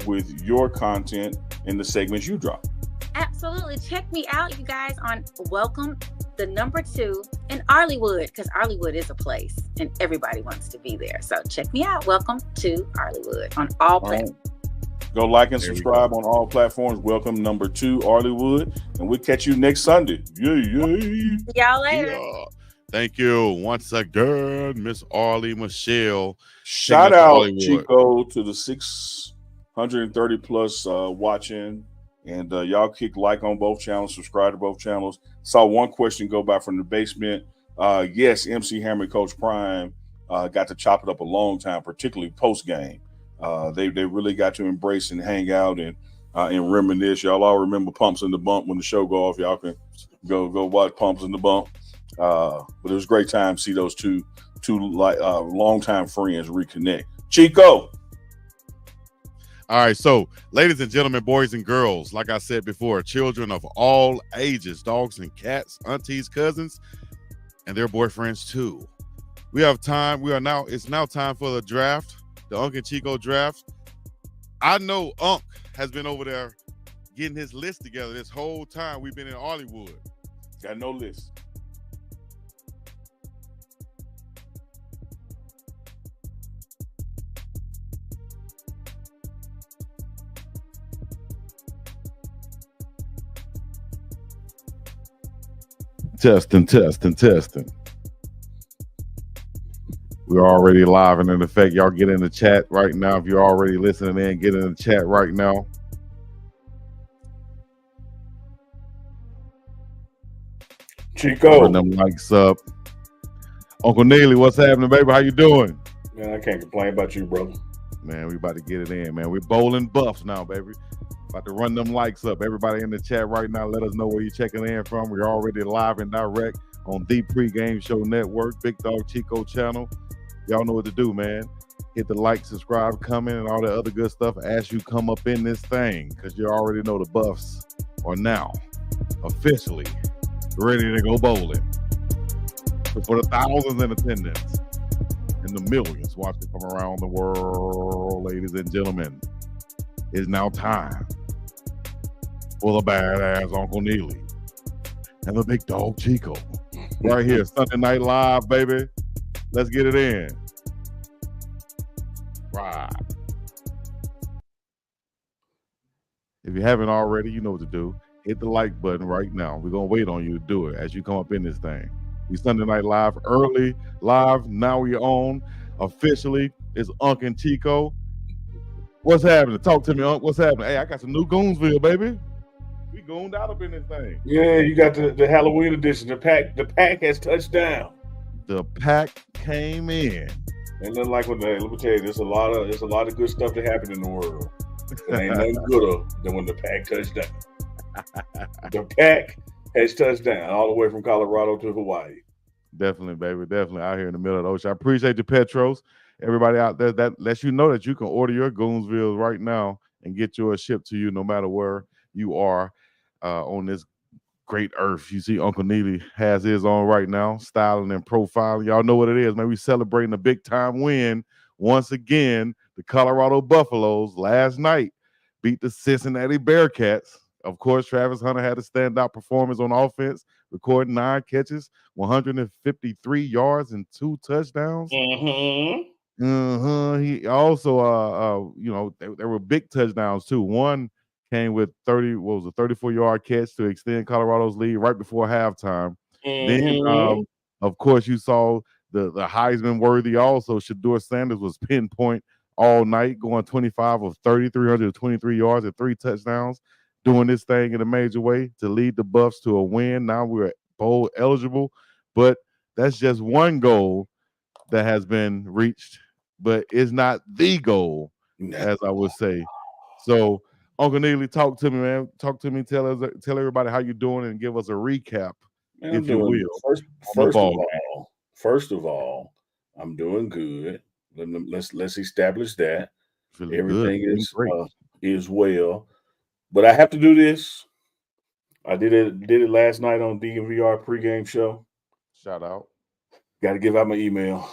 up with your content in the segments you drop. Absolutely. Check me out, you guys, on Welcome the number 2 in Arleywood, because Arleywood is a place and everybody wants to be there. So check me out. Welcome to Arleywood on all platforms. Go like and subscribe on all platforms. Welcome number 2 Arleywood, and we'll catch you next Sunday. Yay. Y'all later. Yeah. Thank you once again, Miss Arley Michelle. Shout out Chico to the 630 plus watching, and y'all kick like on both channels, subscribe to both channels. Saw one question go by from the basement. Yes, MC Hammer, Coach Prime got to chop it up a long time, particularly post game. They really got to embrace and hang out and reminisce. Y'all all remember Pumps in the Bump when the show go off. Y'all can go watch Pumps in the Bump. But it was a great time to see those two longtime friends reconnect. Chico. All right, so ladies and gentlemen, boys and girls, like I said before, children of all ages, dogs and cats, aunties, cousins, and their boyfriends too. We have time. It's now time for the draft, the UNK and CHICO draft. I know UNK has been over there getting his list together this whole time we've been in Arleywood. Got no list. Testing. We're already live and in effect. Y'all get in the chat right now. If you're already listening in, get in the chat right now. Chico. Putting them likes up. Uncle Neely, what's happening, baby? How you doing? Man, I can't complain about you, brother. Man, we about to get it in, man. We're bowling buffs now, baby. About to run them likes up. Everybody in the chat right now, let us know where you're checking in from. We're already live and direct on the Pregame Show Network, Big Dog Chico channel. Y'all know what to do, man. Hit the like, subscribe, comment, and all the other good stuff as you come up in this thing, because you already know the buffs are now officially ready to go bowling. So for the thousands in attendance and the millions watching from around the world, ladies and gentlemen, it's now time for the badass Uncle Neely and the big dog Chico. Right here, Sunday Night Live, baby. Let's get it in. Right. If you haven't already, you know what to do. Hit the like button right now. We're going to wait on you to do it as you come up in this thing. We Sunday Night Live early, live. Now we're on. Officially, it's UNK and CHICO. What's happening? Talk to me, UNK. What's happening? Hey, I got some new Goonsville, baby. We gooned out up in this thing. Yeah, you got the Halloween edition. The pack has touched down. The pack came in. And then, like, let me tell you, there's a lot of good stuff that happened in the world. There ain't nothing gooder than when the pack touched down. The pack has touched down all the way from Colorado to Hawaii. Definitely, baby. Definitely out here in the middle of the ocean. I appreciate you, Petros. Everybody out there, that lets you know that you can order your Goonsville right now and get yours shipped to you no matter where you are on this great earth. You see Uncle Neely has his on right now, styling and profiling. Y'all know what it is, man. We celebrating a big-time win. Once again, the Colorado Buffaloes last night beat the Cincinnati Bearcats. Of course, Travis Hunter had a standout performance on offense, recording 9 catches, 153 yards, and 2 touchdowns. He also, there were big touchdowns too. One came with 34-yard catch to extend Colorado's lead right before halftime. Then, of course, you saw the Heisman worthy also. Shedeur Sanders was pinpoint all night, going 25 of 30, 323 yards and 3 touchdowns, doing this thing in a major way to lead the Buffs to a win. Now we're bowl eligible, but that's just one goal that has been reached, but it's not the goal, as I would say. So, Uncle Neely, talk to me, man. Talk to me. Tell everybody how you're doing and give us a recap, Man, if you will. First of all, I'm doing good. Let's establish that everything is well. But I have to do this. I did it last night on DMVR pregame show. Shout out. Got to give out my email.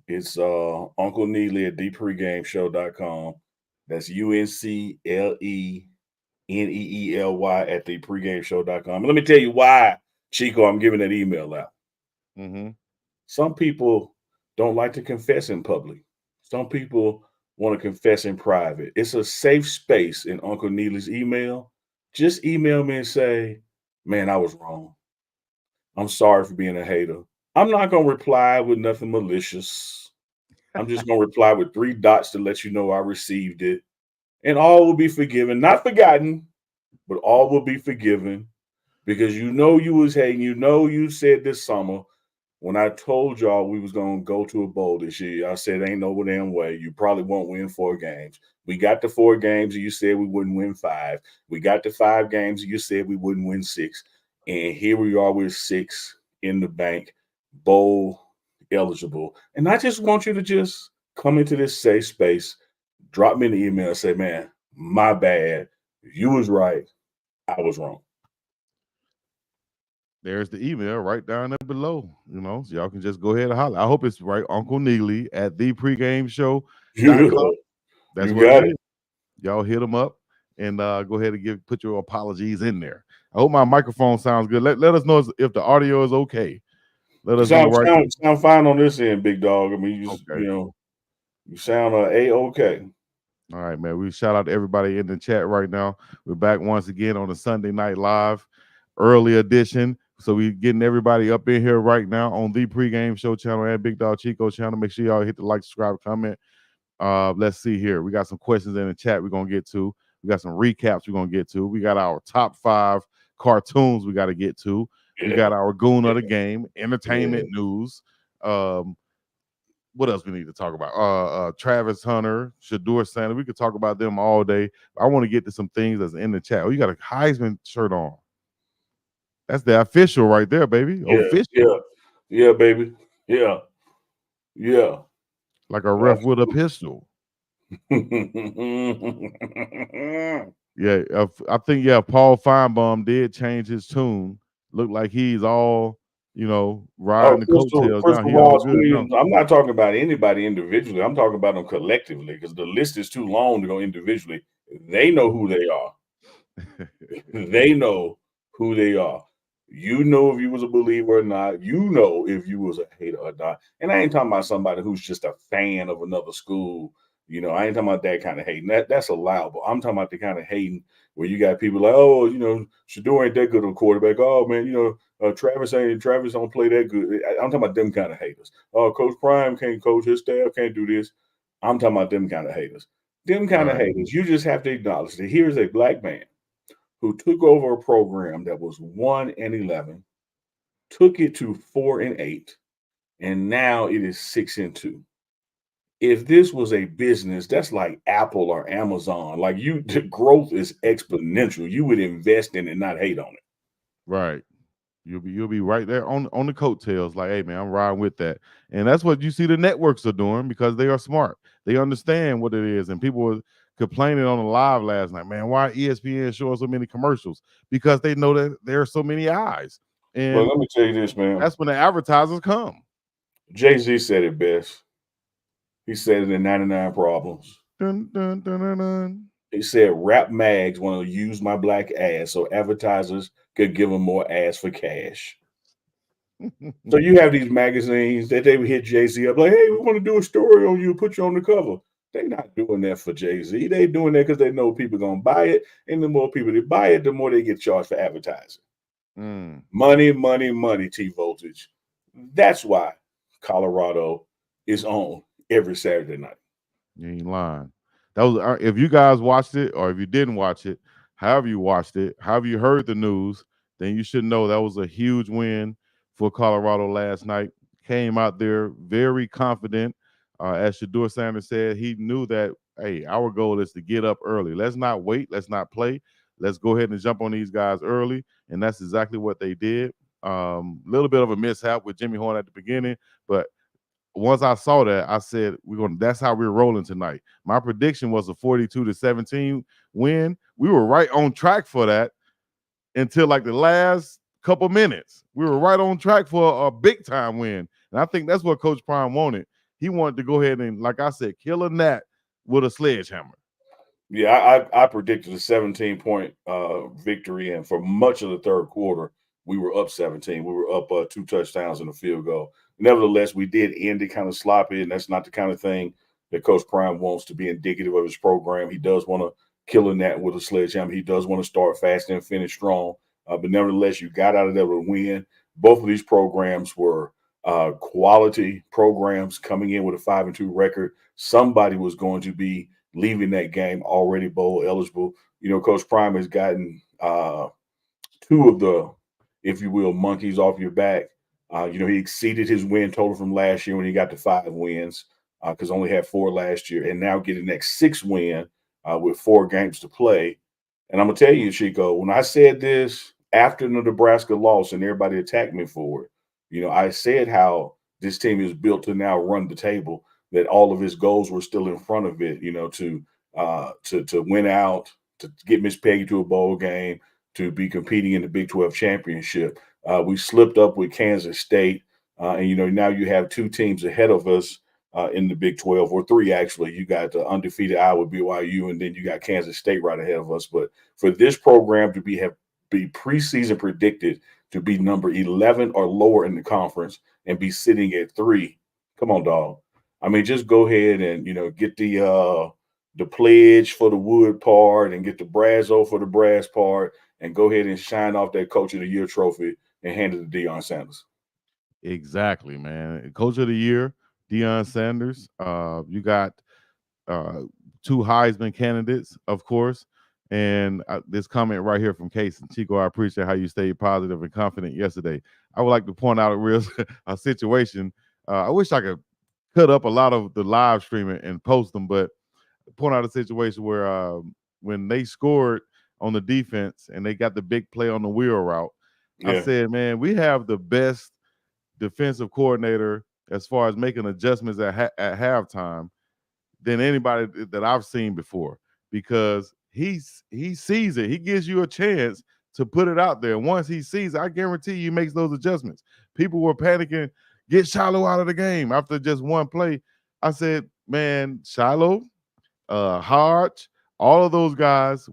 It's Uncle Neely at thepregameshow.com. That's UNCLENEELY at the pregameshow.com. And let me tell you why, Chico, I'm giving that email out. Mm-hmm. Some people don't like to confess in public. Some people want to confess in private. It's a safe space in Uncle Neely's email. Just email me and say, man, I was wrong. I'm sorry for being a hater. I'm not going to reply with nothing malicious. I'm just going to reply with 3 dots to let you know I received it. And all will be forgiven, not forgotten, but all will be forgiven because you know you was hating. You know you said this summer when I told y'all we was going to go to a bowl this year, I said ain't no damn way. You probably won't win 4 games. We got to 4 games and you said we wouldn't win 5. We got to 5 games and you said we wouldn't win 6. And here we are with 6 in the bank, bowl eligible. And I just want you to just come into this safe space, drop me an email and say, man, my bad. You was right. I was wrong. There's the email right down there below. So y'all can just go ahead and holler. I hope it's right. Uncle Neely at thepregameshow.com. That's You what got it it. is. Y'all hit them up and go ahead and put your apologies in there. I hope my microphone sounds good. Let us know if the audio is okay. Let us know right now. Sound fine on this end, big dog. I mean, Okay. You sound A-okay. All right, man. We shout out to everybody in the chat right now. We're back once again on the Sunday Night Live early edition. So we're getting everybody up in here right now on the pregame show channel and Big Dog Chico channel. Make sure y'all hit the like, subscribe, comment. Let's see here. We got some questions in the chat we're going to get to. We got some recaps we're going to get to. We got our top 5 cartoons we got to get to. We got our goon of the game, entertainment news. What else we need to talk about? Travis Hunter, Shedeur Sanders. We could talk about them all day. I want to get to some things that's in the chat. Oh, you got a Heisman shirt on. That's the official right there, baby. Yeah, official. Yeah, baby. Yeah. Like a ref with a pistol. Yeah, I think, Paul Feinbaum did change his tune. Looked like he's all, riding the coattails. Now he all good. No. I'm not talking about anybody individually. I'm talking about them collectively because the list is too long to go individually. They know who they are. They know who they are. You know if you was a believer or not. You know if you was a hater or not. And I ain't talking about somebody who's just a fan of another school. I ain't talking about that kind of hating. That's allowable. I'm talking about the kind of hating where you got people like, oh, Shedeur ain't that good of a quarterback. Oh man, Travis don't play that good. I'm talking about them kind of haters. Oh, Coach Prime can't coach, his staff can't do this. I'm talking about them kind of haters. Them kind of haters. You just have to acknowledge that here's a black man who took over a program that was 1-11, took it to 4-8, and now it is 6-2. If this was a business, that's like Apple or Amazon. Like the growth is exponential. You would invest in it, not hate on it. Right. You'll be right there on the coattails. Like, hey man, I'm riding with that. And that's what you see the networks are doing because they are smart. They understand what it is. And people were complaining on the live last night, man, why ESPN showing so many commercials? Because they know that there are so many eyes. And well, let me tell you this, man. That's when the advertisers come. Jay-Z said it best. He said it in 99 Problems. Dun, dun, dun, dun, dun. He said rap mags want to use my black ass so advertisers could give them more ass for cash. So you have these magazines that they would hit Jay-Z up like, hey, we want to do a story on you, put you on the cover. They're not doing that for Jay-Z. They're doing that because they know people are going to buy it. And the more people that buy it, the more they get charged for advertising. Money, money, money, T-Voltage. That's why Colorado is on every Saturday night. You ain't lying. That was if you guys watched it or if you didn't watch it, however you watched it, however you heard the news, then you should know that was a huge win for Colorado last night. Came out there very confident. As Shedeur Sanders said, he knew that, hey, our goal is to get up early. Let's not wait. Let's not play. Let's go ahead and jump on these guys early. And that's exactly what they did. Little bit of a mishap with Jimmy Horn at the beginning, but once I saw that, I said, that's how we're rolling tonight. My prediction was a 42-17 win. We were right on track for that until like the last couple minutes. We were right on track for a big time win. And I think that's what Coach Prime wanted. He wanted to go ahead and, like I said, kill a gnat with a sledgehammer. Yeah, I predicted a 17-point victory, and for much of the third quarter, we were up 17. We were up 2 touchdowns and a field goal. Nevertheless, we did end it kind of sloppy, and that's not the kind of thing that Coach Prime wants to be indicative of his program. He does want to kill a gnat with a sledgehammer. He does want to start fast and finish strong. But nevertheless, you got out of there with a win. Both of these programs were quality programs coming in with a 5-2 record. Somebody was going to be leaving that game already bowl eligible. Coach Prime has gotten two of the, if you will, monkeys off your back. He exceeded his win total from last year when he got to 5 wins because only had 4 last year, and now getting that 6th win with 4 games to play. And I'm gonna tell you, Chico, when I said this after the Nebraska loss and everybody attacked me for it, I said how this team is built to now run the table, that all of his goals were still in front of it, to win out, to get Miss Peggy to a bowl game, to be competing in the Big 12 championship. We slipped up with Kansas State, and now you have 2 teams ahead of us in the Big 12, or 3 actually. You got the undefeated Iowa, BYU, and then you got Kansas State right ahead of us. But for this program to be preseason predicted to be number 11 or lower in the conference and be sitting at 3, come on, dog. I mean, just go ahead and get the pledge for the wood part and get the Brazzo for the brass part, and go ahead and shine off that Coach of the Year trophy and hand it to Deion Sanders. Exactly, man. Coach of the Year, Deion Sanders. You got 2 Heisman candidates, of course. And this comment right here from Case and Chico, I appreciate how you stayed positive and confident yesterday. I would like to point out a situation. I wish I could cut up a lot of the live streaming and post them, but point out a situation where when they scored on the defense and they got the big play on the wheel route, I said, man, we have the best defensive coordinator as far as making adjustments at halftime than anybody that I've seen before, because he sees it. He gives you a chance to put it out there. Once he sees it, I guarantee you he makes those adjustments. People were panicking, get Shiloh out of the game after just one play. I said, man, Shiloh, Hodge, all of those guys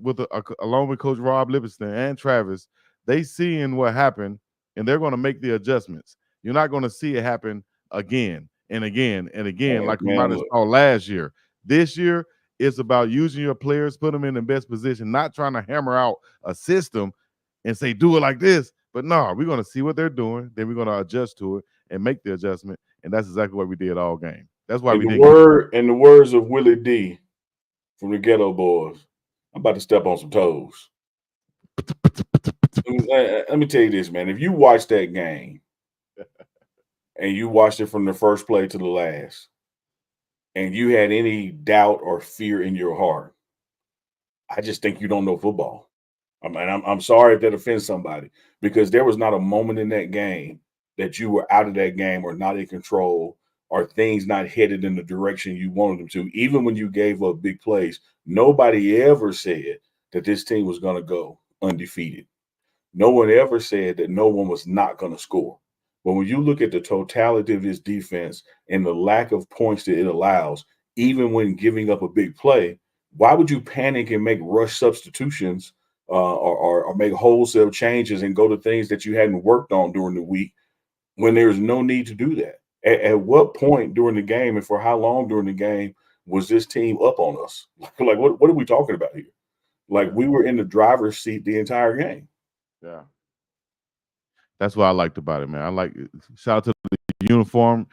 along with Coach Rob Livingston and Travis, they seeing what happened and they're going to make the adjustments. You're not going to see it happen again and again and again like we might have saw last year. This year, it's about using your players, put them in the best position, not trying to hammer out a system and say, do it like this. But no, we're going to see what they're doing. Then we're going to adjust to it and make the adjustment. And that's exactly what we did all game. That's why we did. In the words of Willie D from the Ghetto Boys, I'm about to step on some toes. Let me tell you this, man. If you watch that game and you watched it from the first play to the last, and you had any doubt or fear in your heart, I just think you don't know football. I'm sorry if that offends somebody, because there was not a moment in that game that you were out of that game or not in control or things not headed in the direction you wanted them to. Even when you gave up big plays, nobody ever said that this team was going to go undefeated. No one ever said that no one was not going to score. But when you look at the totality of this defense and the lack of points that it allows, even when giving up a big play, why would you panic and make rush substitutions or make wholesale changes and go to things that you hadn't worked on during the week when there's no need to do that? At what point during the game and for how long during the game was this team up on us? Like what are we talking about here? Like, we were in the driver's seat the entire game. Yeah. That's what I liked about it, man. I like, shout out to the uniform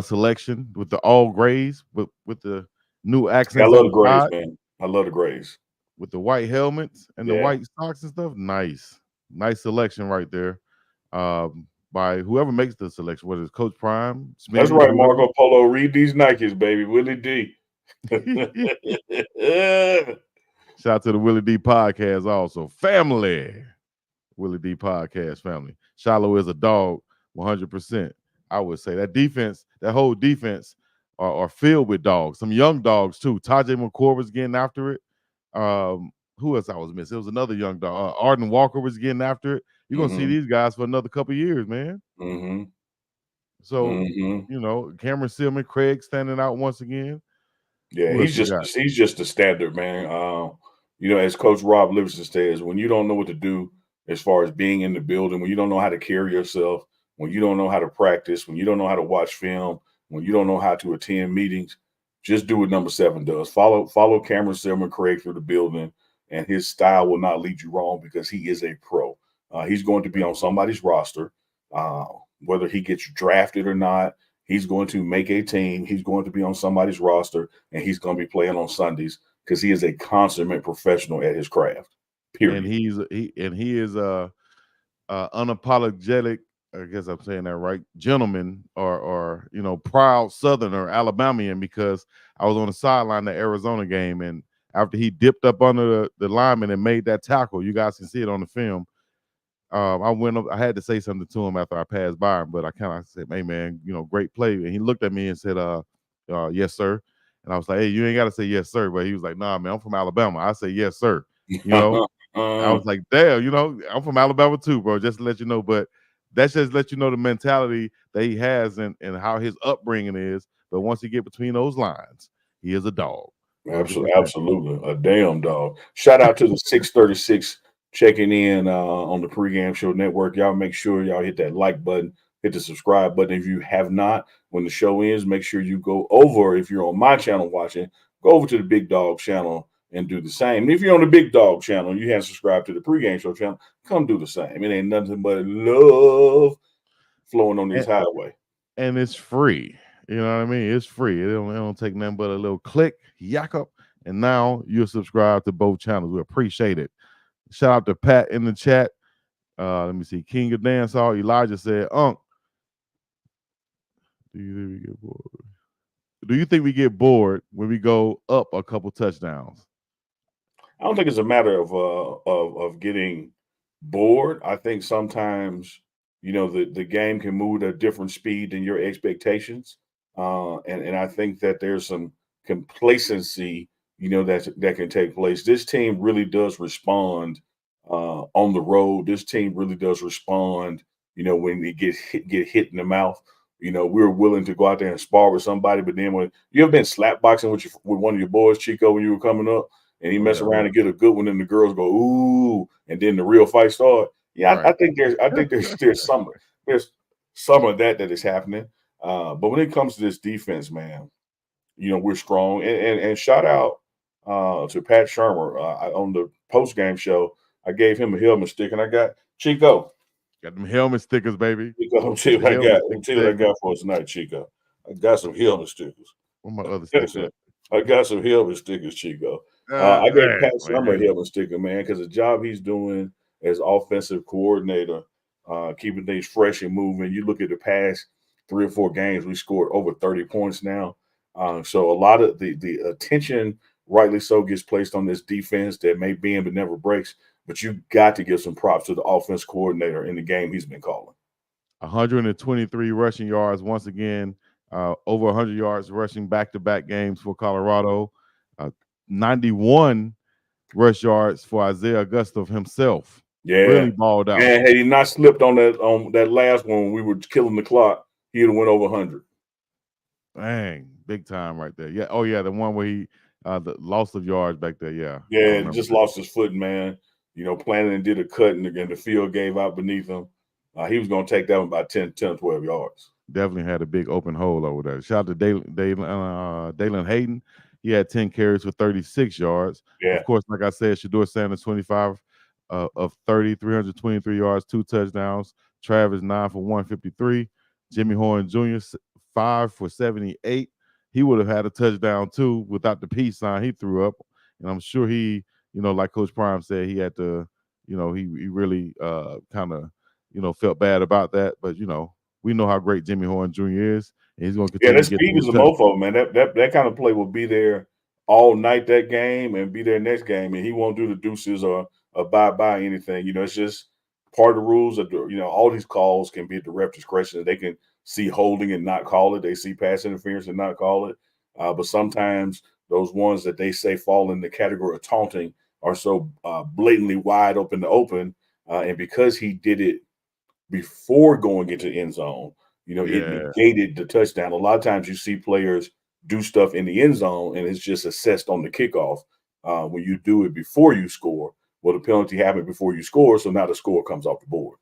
selection with the all grays with the new accents. I love the grays, man. I love the grays. With the white helmets and the white socks and stuff. Nice selection right there. By whoever makes the selection, whether it's Coach Prime. Smith, that's right, Marco Polo. Read these Nikes, baby. Willie D. Shout out to the Willie D podcast also. Family. Willie D podcast family. Shiloh is a dog, 100%. I would say that defense, that whole defense are filled with dogs. Some young dogs too. Tajay McCord was getting after it. Who else I was missing? It was another young dog. Arden Walker was getting after it. You're going to see these guys for another couple of years, man. So, Cameron Sealman, Craig standing out once again. Yeah, Who else we got? he's just the standard, man. As Coach Rob Livingston says, when you don't know what to do as far as being in the building, when you don't know how to carry yourself, when you don't know how to practice, when you don't know how to watch film, when you don't know how to attend meetings, just do what number 7 does. Follow Cameron Silverman Craig through the building, and his style will not lead you wrong because he is a pro. He's going to be on somebody's roster, uh, whether he gets drafted or not. He's going to make a team. He's going to be on somebody's roster, and he's going to be playing on Sundays because he is a consummate professional at his craft. Period. And he is unapologetic. I guess I'm saying that right, gentleman, or proud Southerner, Alabamian, because I was on the sideline of the Arizona game, and after he dipped up under the lineman and made that tackle, you guys can see it on the film. I went up. I had to say something to him after I passed by him, but I kind of said, "Hey, man, great play." And he looked at me and said, yes, sir." And I was like, "Hey, you ain't got to say yes, sir." But he was like, "Nah, man, I'm from Alabama. I say yes, sir." I was like, "Damn, I'm from Alabama too, bro. Just to let you know." But that's just let you know the mentality that he has and how his upbringing is. But once he get between those lines, he is a dog. Absolutely. A damn dog. Shout out to the 636 checking in on the pregame show network. Y'all make sure y'all hit that like button, hit the subscribe button. If you have not, when the show ends, make sure you go over, if you're on my channel watching, go over to the Big Dog channel and do the same. And if you're on the Big Dog channel and you haven't subscribed to the pregame show channel, come do the same. It ain't nothing but love flowing on this highway. And it's free. You know what I mean? It's free. It don't take nothing but a little click, yak up, and now you're subscribed to both channels. We appreciate it. Shout out to Pat in the chat. Let me see. King of Dancehall, Elijah said, "Unc, do you think we get bored when we go up a couple touchdowns?" I don't think it's a matter of getting bored. I think sometimes the game can move at a different speed than your expectations, and I think that there's some complacency that can take place. This team really does respond on the road. This team really does respond. When they get hit in the mouth. We're willing to go out there and spar with somebody, but then when you ever been slap boxing with one of your boys, Chico, when you were coming up, and he mess around and get a good one, and the girls go ooh, and then the real fight start. Yeah, right. I think there's some of that is happening. But when it comes to this defense, man, we're strong. And shout out to Pat Shermer on the post game show. I gave him a helmet stick, and I got Chico. Got them helmet stickers, baby. Chico, I'll tell you what I got. I'll tell you what I got for us tonight, Chico. I got some helmet stickers. What my other stickers? I got some helmet stickers, Chico. I got Pat Summer helmet sticker, man, because the job he's doing as offensive coordinator, keeping things fresh and moving. You look at the past 3 or 4 games, we scored over 30 points now. So a lot of the attention, rightly so, gets placed on this defense that may bend but never breaks. But you got to give some props to the offense coordinator in the game he's been calling. 123 rushing yards once again, over 100 yards rushing back-to-back games for Colorado. 91 rush yards for Isaiah Augusto himself. Yeah, really balled out. And had he not slipped on that last one when we were killing the clock, he'd have went over 100. Dang, big time right there. Yeah. Oh yeah, the one where he the loss of yards back there. Yeah. Yeah, just lost his footing, man. Planning and did a cut, and the field gave out beneath him. He was going to take that one by 10 or 12 yards. Definitely had a big open hole over there. Shout out to Dalen Hayden. He had 10 carries for 36 yards. Yeah. Of course, like I said, Shedeur Sanders, 25 of 30, 323 yards, 2 touchdowns. Travis, 9 for 153. Jimmy Horn Jr., 5 for 78. He would have had a touchdown, too, without the peace sign he threw up. And I'm sure he, like Coach Prime said, he had to, he really kind of, felt bad about that. But, we know how great Jimmy Horn Jr. is. And he's going to continue that speed is a mofo, man. That kind of play will be there all night that game and be there next game. And he won't do the deuces or bye-bye anything. It's just part of the rules of all these calls can be at the ref discretion. They can see holding and not call it. They see pass interference and not call it. But sometimes those ones that they say fall in the category of taunting are so blatantly wide open to open. And because he did it before going into the end zone, it negated the touchdown. A lot of times you see players do stuff in the end zone, and it's just assessed on the kickoff. When you do it before you score, well, the penalty happened before you score, so now the score comes off the board.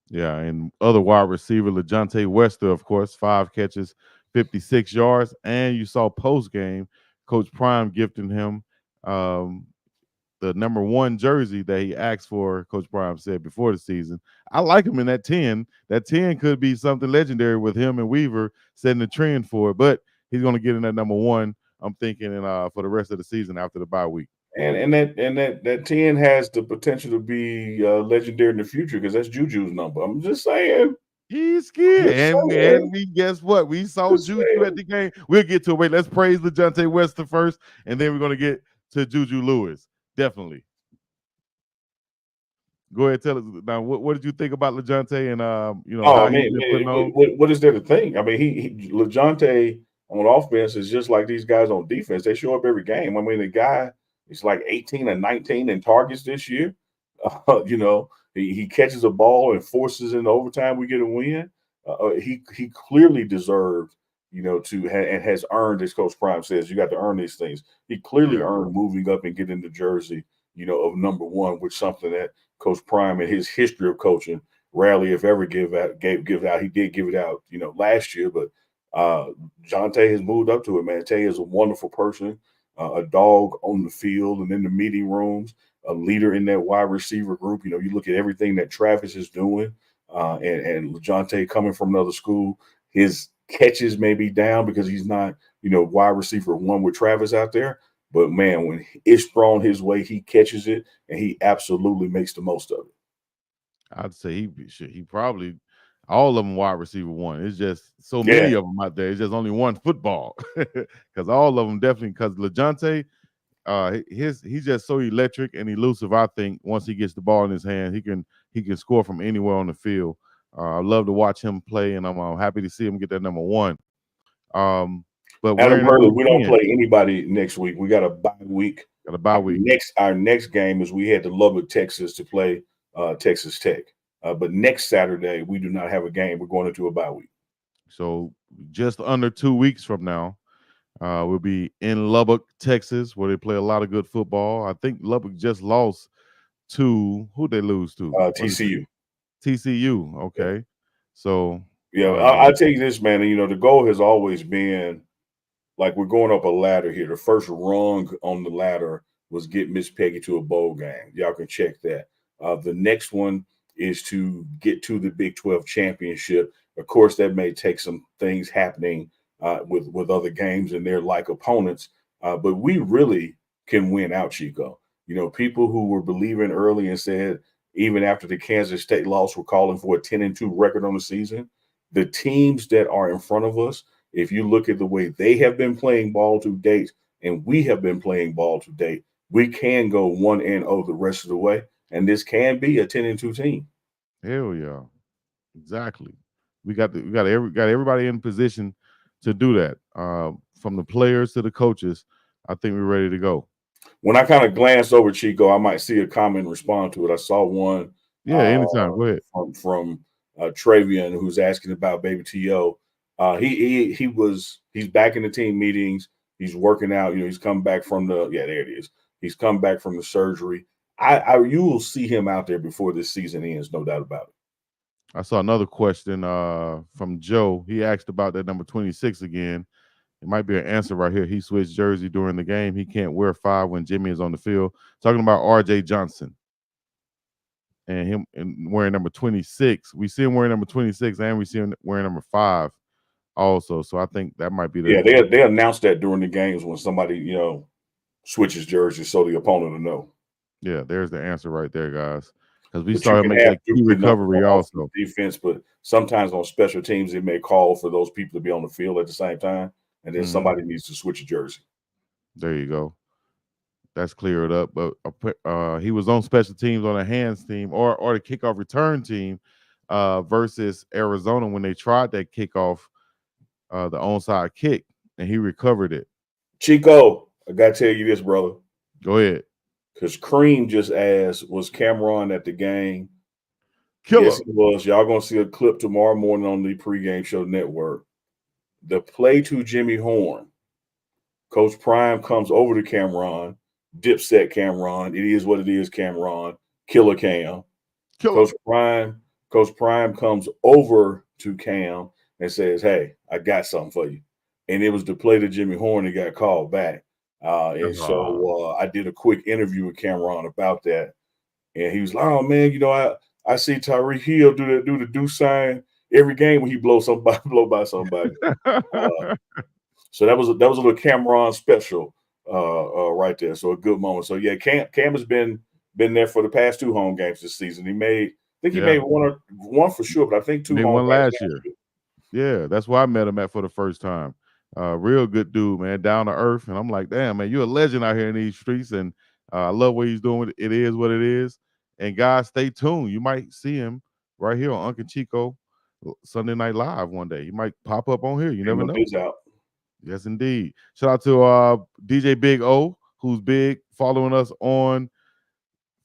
Yeah, and other wide receiver, LeJounte Wester, of course, 5 catches, 56 yards. And you saw post-game, Coach Prime gifting him the number 1 jersey that he asked for. Coach Prime said before the season. I like him in that 10. That 10 could be something legendary with him and Weaver setting the trend for it. But he's going to get in that number 1, I'm thinking, for the rest of the season after the bye week. And that 10 has the potential to be legendary in the future because that's Juju's number. I'm just saying. He's scared. And we guess what? We saw Juju at the game. We'll get to it. Wait, let's praise LeJounte Wester first, and then we're going to get to Juju Lewis. Definitely. Go ahead, tell us now. What did you think about LeJounte and how he's been putting on? What is there to think? I mean, he LeJounte on offense is just like these guys on defense. They show up every game. I mean, the guy is like 18 and 19 in targets this year. He catches a ball and forces into overtime. We get a win. He clearly deserved, and has earned, as Coach Prime says, you got to earn these things. He clearly earned moving up and getting the jersey, of number 1, which something that Coach Prime in his history of coaching rarely, if ever, give out. He did give it out, last year, but Jonte has moved up to it, man. Tay is a wonderful person, a dog on the field and in the meeting rooms, a leader in that wide receiver group. You look at everything that Travis is doing, and LeJounte coming from another school, his catches may be down because he's not, wide receiver 1 with Travis out there. But man, when it's thrown his way, he catches it and he absolutely makes the most of it. I'd say he probably all of them wide receiver 1. It's just so many of them out there. It's just only one football because all of them definitely. Because LeJounte, he's just so electric and elusive. I think once he gets the ball in his hand, he can score from anywhere on the field. I love to watch him play, and I'm happy to see him get that number 1. But Adam Hurley, we don't play anybody next week. We got a bye week. Our next game is we head to Lubbock, Texas, to play Texas Tech. But next Saturday we do not have a game. We're going into a bye week. So just under 2 weeks from now, we'll be in Lubbock, Texas, where they play a lot of good football. I think Lubbock just lost to who'd they lose to? TCU. TCU. Okay. Yeah. So I'll tell you this, man. The goal has always been, like, we're going up a ladder here. The first rung on the ladder was get Miss Peggy to a bowl game. Y'all can check that. The next one is to get to the Big 12 championship. Of course, that may take some things happening with other games and their like opponents, but we really can win out, Chico. People who were believing early and said even after the Kansas State loss, we're calling for a 10-2 record on the season. The teams that are in front of us, if you look at the way they have been playing ball to date and we have been playing ball to date, we can go 1-0 the rest of the way, and this can be a 10-2 team. Hell yeah, exactly. We got everybody in position to do that, from the players to the coaches. I think we're ready to go. When I kind of glance over, Chico, I might see a comment and respond to it. I saw one. Yeah, anytime. Go ahead. From Travian, who's asking about Baby T.O. He's back in the team meetings. He's working out. He's come back from there it is. He's come back from the surgery. You will see him out there before this season ends, no doubt about it. I saw another question from Joe. He asked about that number 26 again. It might be an answer right here. He switched jersey during the game. He can't wear 5 when Jimmy is on the field. Talking about R.J. Johnson and him wearing number 26. We see him wearing number 26, and we see him wearing number 5 also. So I think that might be they announced that during the games when somebody switches jerseys so the opponent will know. Yeah, there's the answer right there, guys. Because we started making that key recovery also. Defense, but sometimes on special teams, it may call for those people to be on the field at the same time, and then somebody needs to switch a jersey. There you go. That's cleared up. But he was on special teams on a hands team or the kickoff return team versus Arizona when they tried that kickoff, the onside kick, and he recovered it. Chico, I got to tell you this, brother. Go ahead. Because Cream just asked, was Cameron at the game? Killer. Yes, he was. Y'all going to see a clip tomorrow morning on the pregame show network. The play to Jimmy Horn Coach Prime comes over to Cameron, Dipset Cameron. It is what it is, Cameron. Killer Cam. Killer. Coach Prime comes over to Cam and says, "Hey, I got something for you." And it was the play to Jimmy Horn that got called back. And so I did a quick interview with Cameron about that. And he was like, "Oh man, I see Tyreek Hill do the sign every game when he blow by somebody." So that was a little Cameron special right there. So a good moment. So yeah, Cam has been there for the past 2 home games this season. I think he made one for sure, but I think 2 made home one games last year. Yeah, that's why I met him at for the first time. Real good dude, man, down to earth. And I'm like, damn, man, you're a legend out here in these streets. And I love what he's doing. It is what it is. And guys, stay tuned. You might see him right here on UNK and CHICO Sunday Night Live one day. He might pop up on here. You never know. Out. Yes, indeed. Shout out to DJ Big O, who's big, following us on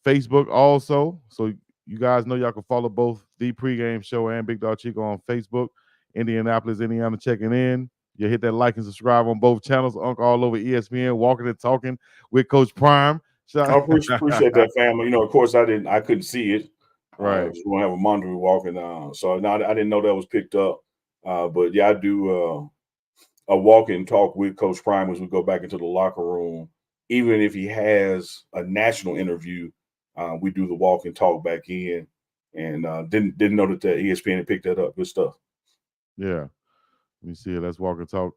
Facebook also. So you guys know y'all can follow both the pregame show and Big Dog Chico on Facebook. Indianapolis, Indiana checking in. You hit that like and subscribe on both channels. UNK all over ESPN, walking and talking with Coach Prime. I appreciate that, family. Of course, I couldn't see it. Right. We don't have a monitor walking on, so I didn't know that was picked up. But yeah, I do a walk and talk with Coach Prime as we go back into the locker room. Even if he has a national interview, we do the walk and talk back in. And didn't know that the ESPN had picked that up. Good stuff. Yeah. Let me see it. Let's walk and talk.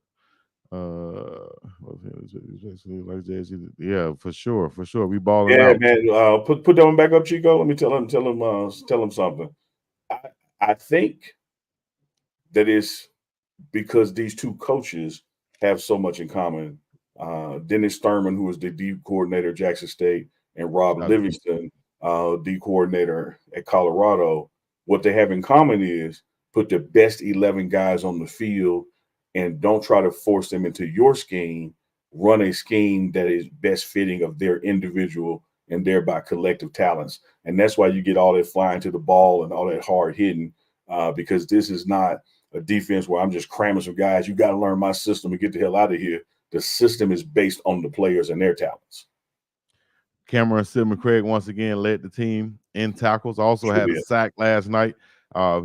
Yeah, for sure. We balling out. Yeah, man. Put that one back up, Chico. Let me tell him something. I think that is because these two coaches have so much in common. Dennis Thurman, who was the D coordinator at Jackson State, and Rob Livingston, D coordinator at Colorado. What they have in common is put the best 11 guys on the field and don't try to force them into your scheme. Run a scheme that is best fitting of their individual and thereby collective talents. And that's why you get all that flying to the ball and all that hard hitting, because this is not a defense where I'm just cramming some guys. You got to learn my system and get the hell out of here. The system is based on the players and their talents. Cameron Sidman Craig once again led the team in tackles. Also had a sack last night.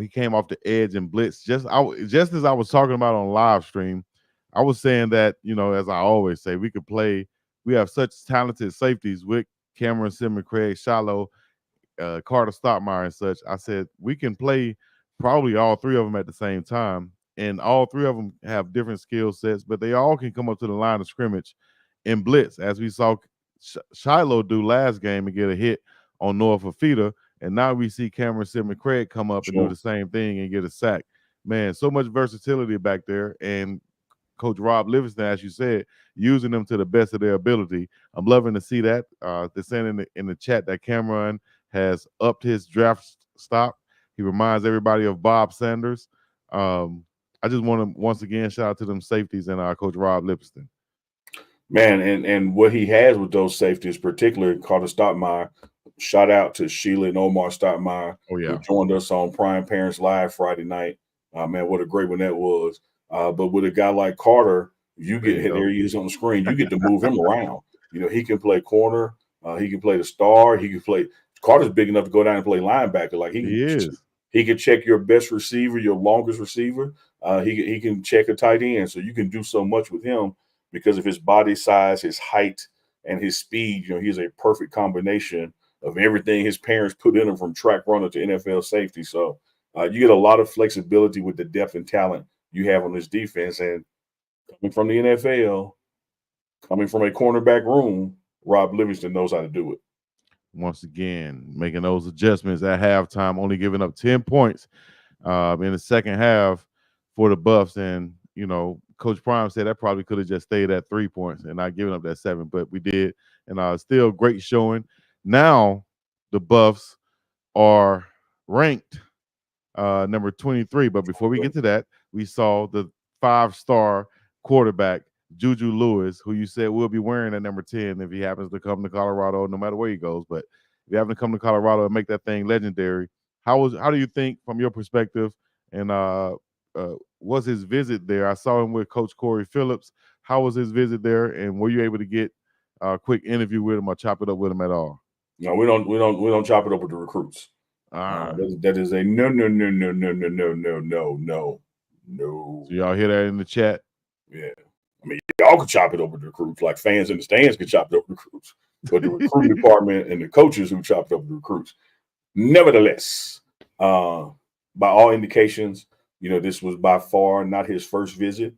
He came off the edge and blitz. Just as I was talking about on live stream, I was saying that, as I always say, we could play. We have such talented safeties with Cameron Sidman Craig, Shiloh, Carter Stockmeyer, and such. I said we can play probably all 3 of them at the same time, and all 3 of them have different skill sets, but they all can come up to the line of scrimmage and blitz, as we saw Shiloh do last game and get a hit on Noah Fafita. And now we see Cameron Sidman Craig come up and do the same thing and get a sack. Man, so much versatility back there. And Coach Rob Livingston, as you said, using them to the best of their ability. I'm loving to see that. They're saying in the chat that Cameron has upped his draft stock. He reminds everybody of Bob Sanders. I just want to once again shout out to them safeties and Coach Rob Livingston. Man, and what he has with those safeties, particularly Carter Stockmeyer. Shout out to Sheila and Omar Stockmeyer, who joined us on Prime Parents Live Friday night. Man, what a great one that was. But with a guy like Carter, you get there he is on the screen. You get to move him around. He can play corner. He can play the star. He can play. Carter's big enough to go down and play linebacker. Like he is. He can check your best receiver, your longest receiver. He can check a tight end. So you can do so much with him because of his body size, his height, and his speed. He's a perfect combination of everything his parents put in him, from track runner to NFL safety. So you get a lot of flexibility with the depth and talent you have on this defense. And coming from the NFL, coming from a cornerback room, Rob Livingston knows how to do it. Once again, making those adjustments at halftime, only giving up 10 points in the second half for the Buffs. And, Coach Prime said that probably could have just stayed at 3 points and not giving up that 7, but we did. And still great showing. Now the Buffs are ranked number 23. But before we get to that, we saw the 5-star quarterback, Juju Lewis, who you said will be wearing at number 10 if he happens to come to Colorado, no matter where he goes. But if you happen to come to Colorado and make that thing legendary, how do you think, from your perspective, and was his visit there? I saw him with Coach Corey Phillips. How was his visit there, and were you able to get a quick interview with him or chop it up with him at all? No, we don't chop it up with the recruits. That is a no. So y'all hear that in the chat? Yeah, I mean, y'all could chop it up with the recruits, like fans in the stands could chop it up with recruits, but the recruiting department and the coaches who chopped up the recruits. Nevertheless, by all indications, this was by far not his first visit.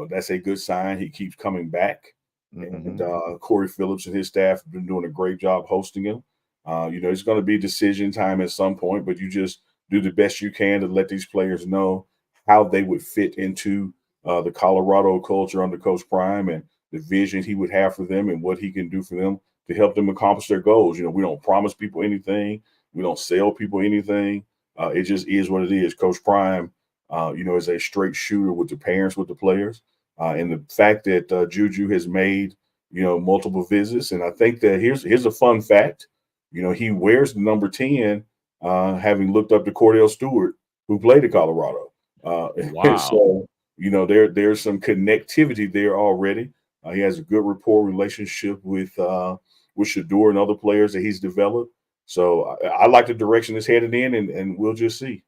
That's a good sign. He keeps coming back. And Corey Phillips and his staff have been doing a great job hosting him. It's going to be decision time at some point, but you just do the best you can to let these players know how they would fit into the Colorado culture under Coach Prime and the vision he would have for them and what he can do for them to help them accomplish their goals. We don't promise people anything. We don't sell people anything. It just is what it is. Coach Prime, is a straight shooter with the parents, with the players. And the fact that Juju has made, multiple visits. And I think that here's a fun fact. He wears the number 10, having looked up to Cordell Stewart, who played at Colorado. Wow. So, there's some connectivity there already. He has a good rapport relationship with Shedeur and other players that he's developed. So I like the direction it's headed in, and we'll just see.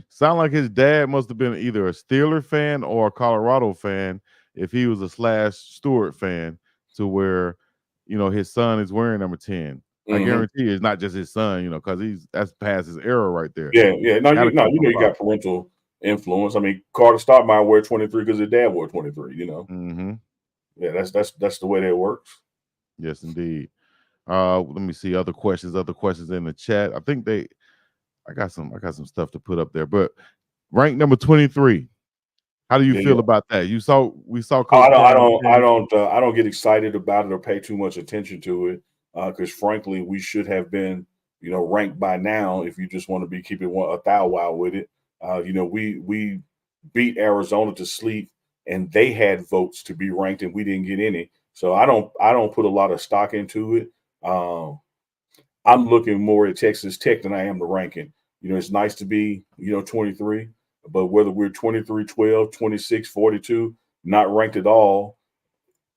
Sound like his dad must have been either a Steeler fan or a Colorado fan if he was a / Stewart fan, to where, his son is wearing number 10. I guarantee it's not just his son, because that's past his era right there. Yeah. No, you got parental influence. I mean, Carter Stoudemire wore 23 because his dad wore 23. Yeah, that's the way that works. Yes, indeed. Let me see other questions in the chat. I think I got some stuff to put up there, but ranked number 23. How do you feel about that? We saw Coach I don't get excited about it or pay too much attention to it, because frankly, we should have been, ranked by now. If you just want to be keeping a thou wow with it, we beat Arizona to sleep, and they had votes to be ranked, and we didn't get any. So I don't put a lot of stock into it. I'm looking more at Texas Tech than I am the ranking. It's nice to be, 23, but whether we're 23, 12, 26, 42, not ranked at all,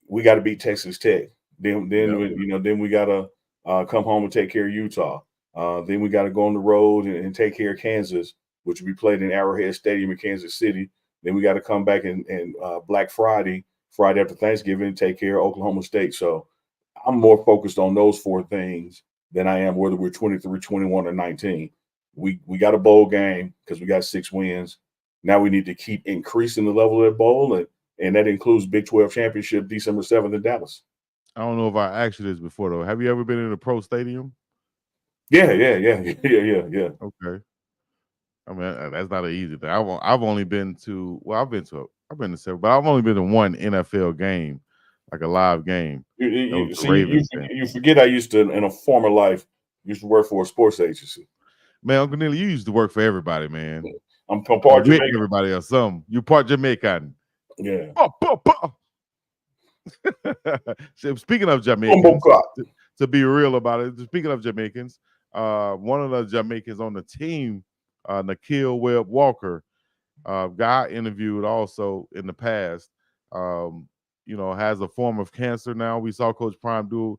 we got to beat Texas Tech. Then we got to come home and take care of Utah. Then we got to go on the road and take care of Kansas, which will be played in Arrowhead Stadium in Kansas City. Then we got to come back and Black Friday after Thanksgiving, and take care of Oklahoma State. So I'm more focused on those 4 things than I am whether we're 23, 21, or 19. We got a bowl game because we got 6 wins. Now we need to keep increasing the level of that bowl, and that includes Big 12 championship December 7th in Dallas. I don't know if I asked you this before, though. Have you ever been in a pro stadium? Yeah. Okay. I mean, that's not an easy thing. I've only been to several, but I've only been to one NFL game, like a live game. You forget I used to, in a former life, work for a sports agency. Man, Uncle Neely, you used to work for everybody, man. I'm part Jamaican. Everybody or something. You part Jamaican. Yeah. Speaking of Jamaicans, to be real about it, speaking of Jamaicans, one of the Jamaicans on the team, Nikhil Webb Walker, guy interviewed also in the past, has a form of cancer now. We saw Coach Prime do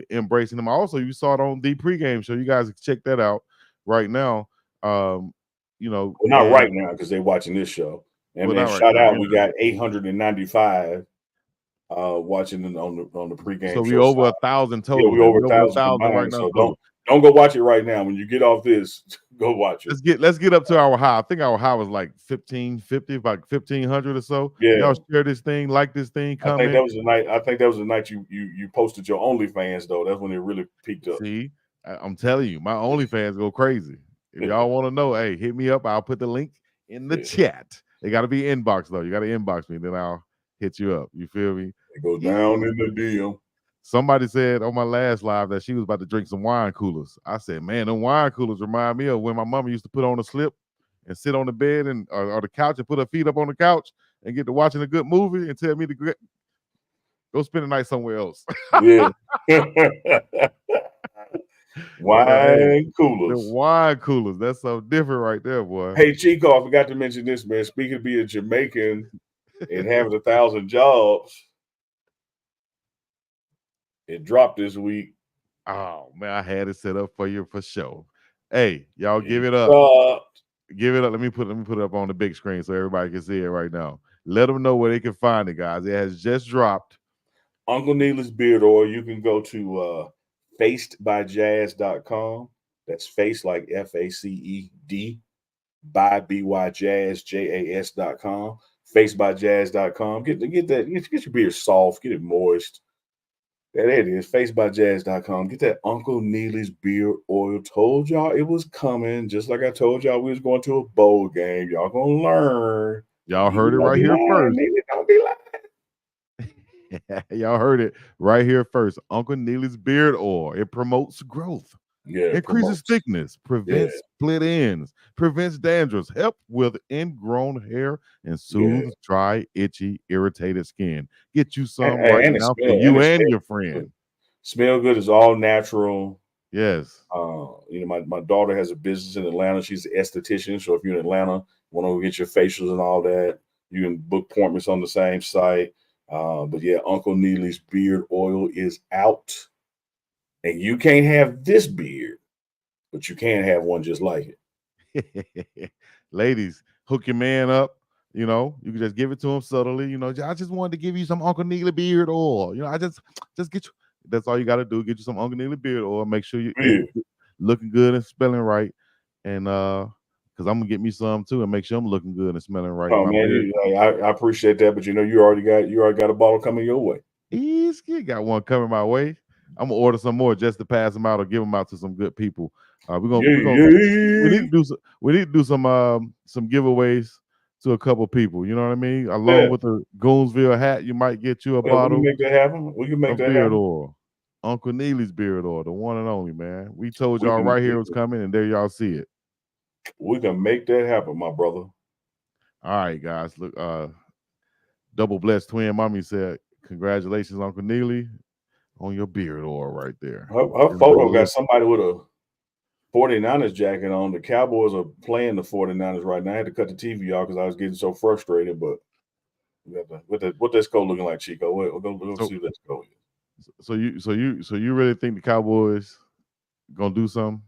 embracing him. Also, you saw it on the pregame show. You guys can check that out right now. Well, not right now because they're watching this show. And shout out, we got 895 watching on the pregame. So we over 1,000 total. Yeah, we over 1,000 right now. So don't go watch it right now. When you get off this, go watch it. Let's get up to our high. I think our high was like 1,550, like 1,500 or so. Yeah. Y'all share this thing, like this thing. I think that was the night you posted your OnlyFans though. That's when it really peaked up. See, I'm telling you, my OnlyFans go crazy. If y'all want to know, hey, hit me up. I'll put the link in the chat. It got to be inbox though. You got to inbox me, then I'll hit you up. You feel me? It goes down in the DM. Somebody said on my last live that she was about to drink some wine coolers. I said, man, them wine coolers remind me of when my mama used to put on a slip and sit on the bed or the couch and put her feet up on the couch and get to watching a good movie and tell me to go spend the night somewhere else. Yeah. Wine coolers. The wine coolers. That's so different right there, boy. Hey, Chico, I forgot to mention this, man. Speaking of being Jamaican, and having 1,000 jobs. It dropped this week. Oh man, I had it set up for you for sure. Hey, y'all, give It it up. dropped. Give it up. Let me put it up on the big screen so everybody can see it right now. Let them know where they can find it, guys. It has just dropped. Uncle Neely's Beard Oil. You can go to facedbyjazz.com. That's face like FACED by BYJazz, JAS.com. Facedbyjazz.com. Get your beard soft, get it moist. There it is, facedbyjazz.com. Get that Uncle Neely's Beard Oil. Told y'all it was coming, just like I told y'all we was going to a bowl game. Y'all gonna learn. Y'all heard it right here first. Neely, don't be lying. Y'all heard it right here first. Uncle Neely's Beard Oil. It promotes growth. Yeah, increases thickness, prevents split ends, prevents dandruff, help with ingrown hair, and soothes dry, itchy, irritated skin. Get you some right now for you and your friend. Smell good is all natural. Yes. My daughter has a business in Atlanta. She's an esthetician. So if you're in Atlanta, want to get your facials and all that, you can book appointments on the same site. But yeah, Uncle Neely's Beard Oil is out. And you can't have this beard, but you can have one just like it. Ladies, hook your man up. You know, you can just give it to him subtly. You know, I just wanted to give you some Uncle Neely beard oil. You know, I just get you. That's all you got to do. Get you some Uncle Neely beard oil. Make sure you're looking good and spelling right. And because I'm gonna get me some too, and make sure I'm looking good and smelling right. Oh man, I appreciate that, but you know, you already got a bottle coming your way. He's got one coming my way. I'm gonna order some more just to pass them out or give them out to some good people. We need to do some giveaways to a couple people. You know what I mean? Along with the Goonsville hat, you might get you a bottle. We can make that happen. We can make that beard happen. Oil, Uncle Neely's Beard Oil, the one and only, man. We told y'all right here it was coming, and there y'all see it. We can make that happen, my brother. All right, guys. Look, double blessed twin mommy said, "Congratulations, Uncle Neely, on your beard oil right there." Her photo got somebody with a 49ers jacket on. The Cowboys are playing the 49ers right now. I had to cut the TV off because I was getting so frustrated. But what that score looking like, Chico? We'll go see what that score is. So you really think the Cowboys gonna do something?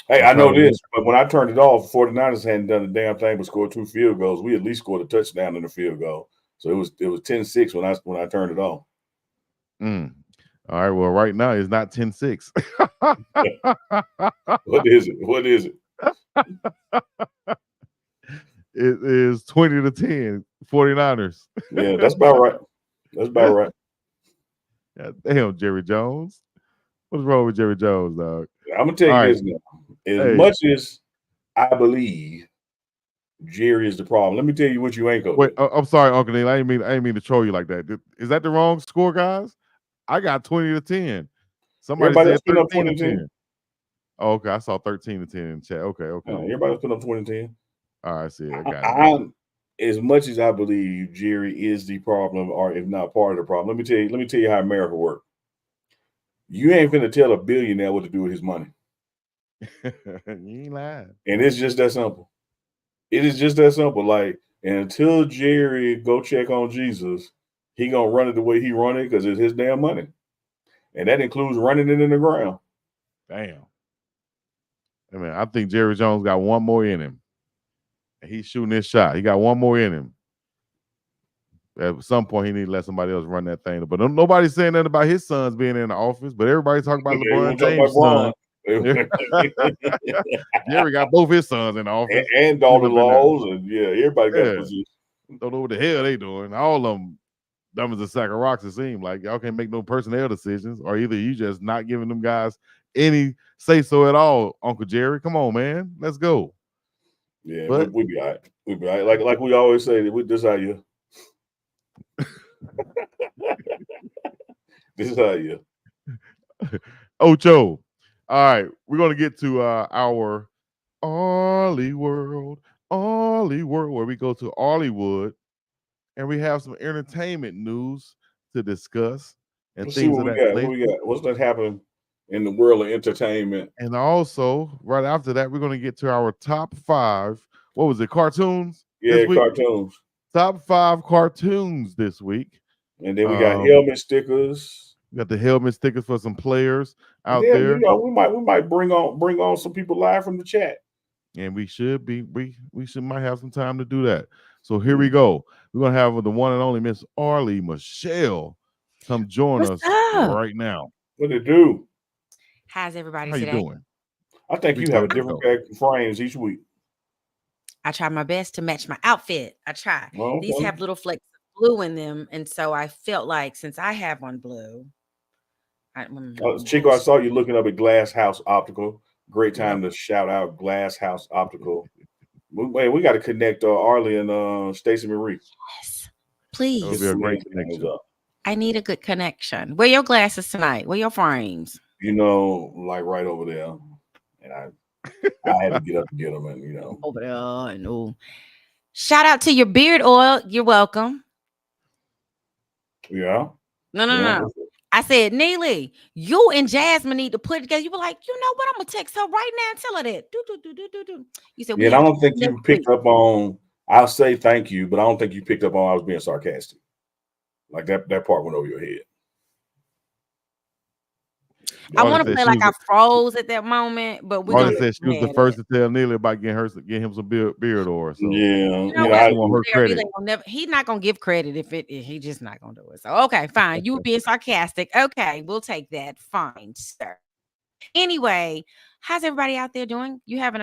Hey, I know this, but when I turned it off, 49ers hadn't done a damn thing but scored 2 field goals. We at least scored a touchdown in the field goal. So it was 10-6 when I turned it off. All right. Well, right now it's not 10-6. What is it? What is it? It is 20-10, 49ers. Yeah, that's about right. That's about right. God damn, Jerry Jones. What's wrong with Jerry Jones, dog? I'm gonna tell you this now. As much as I believe Jerry is the problem, let me tell you what you ain't gonna do. I'm sorry, Uncle Neil. I ain't mean to troll you like that. Is that the wrong score, guys? I got 20-10. Somebody said 13-10. Oh, okay. I saw 13-10 in the chat. Okay. Everybody's putting up 20-10. All right, I see it. I got it. As much as I believe Jerry is the problem, or if not part of the problem, let me tell you how America works. You ain't finna tell a billionaire what to do with his money. You ain't lying. And it's just that simple. It is just that simple. Like, and until Jerry go check on Jesus, he gonna run it the way he run it because it's his damn money. And that includes running it in the ground. Damn. I mean, I think Jerry Jones got one more in him. And he's shooting his shot. He got one more in him. At some point, he need to let somebody else run that thing. But nobody's saying nothing about his sons being in the office. But everybody's talking about LeBron James' son. Jerry got both his sons in the office. And daughter-in-laws. And everybody got a position. Don't know what the hell they doing. All of them dumb as a sack of rocks, it seems like. Y'all can't make no personnel decisions. Or either you just not giving them guys any say-so at all, Uncle Jerry. Come on, man. Let's go. Yeah, but we'll be all right. We'll be all right. Like we always say, this how you. This is how you. Ocho. All right, we're gonna get to our Arley World, where we go to Arleywood, and we have some entertainment news to discuss and Let's things of that nature. What we got? What's that happening in the world of entertainment? And also, right after that, we're gonna get to our top 5. What was it? Cartoons? Yeah, cartoons. Top 5 cartoons this week. And then we got helmet stickers. We got the helmet stickers for some players out then, there. You know, we might bring on some people live from the chat. And we should be might have some time to do that. So here we go. We're gonna have the one and only Miss Arley Michelle come join us right now. What it do? How's everybody How today? you doing? I think you have a different pair of frames each week. I try my best to match my outfit. I try. Okay. These have little flecks of blue in them, and so I felt like since I have on blue, Chico, I saw you looking up at Glass House Optical. Great time to shout out Glass House Optical. We got to connect Arley and Stacey Marie. Yes, please. That'll be a great connection. I need a good connection. Where your glasses tonight? Where your frames? You know, like right over there. And I had to get up to get them, and you know, over there. And shout out to your beard oil. You're welcome. Yeah. No. I said, Neely, you and Jasmine need to put it together. You were like, you know what? I'm gonna text her right now and tell her that. Do. You said, yeah. And I don't think you picked up on. I'll say thank you, but I don't think you picked up on I was being sarcastic. Like that part went over your head. I want to play like I froze at that moment, but we said she was the first to tell Neely about getting him some beard oil. So. Yeah, you know, I want her credit. He's not gonna give credit if he just not gonna do it. So okay, fine. You were being sarcastic. Okay, we'll take that. Fine, sir. Anyway, how's everybody out there doing? You having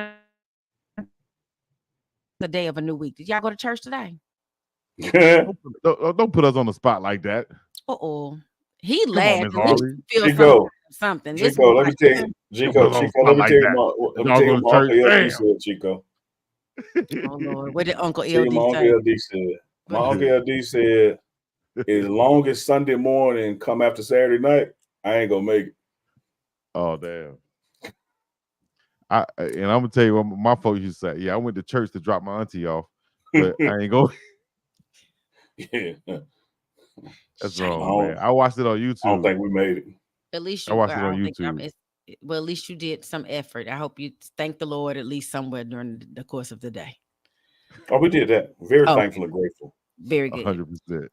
the day of a new week? Did y'all go to church today? Don't put us on the spot like that. He laughed. Something. Chico, let me tell you. Chico, let me tell you what Uncle LD said, Chico. Oh, Lord. What did Uncle LD say? My Uncle LD said, as long as Sunday morning come after Saturday night, I ain't going to make it. Oh, damn. And I'm going to tell you what my folks used to say. Yeah, I went to church to drop my auntie off, but I ain't going. Yeah. That's wrong, man. I watched it on YouTube. I don't think we made it. At least I watched it on YouTube. Well, at least you did some effort. I hope you thank the Lord at least somewhere during the course of the day. Oh, we did that. Very thankful and grateful. Very good. 100%.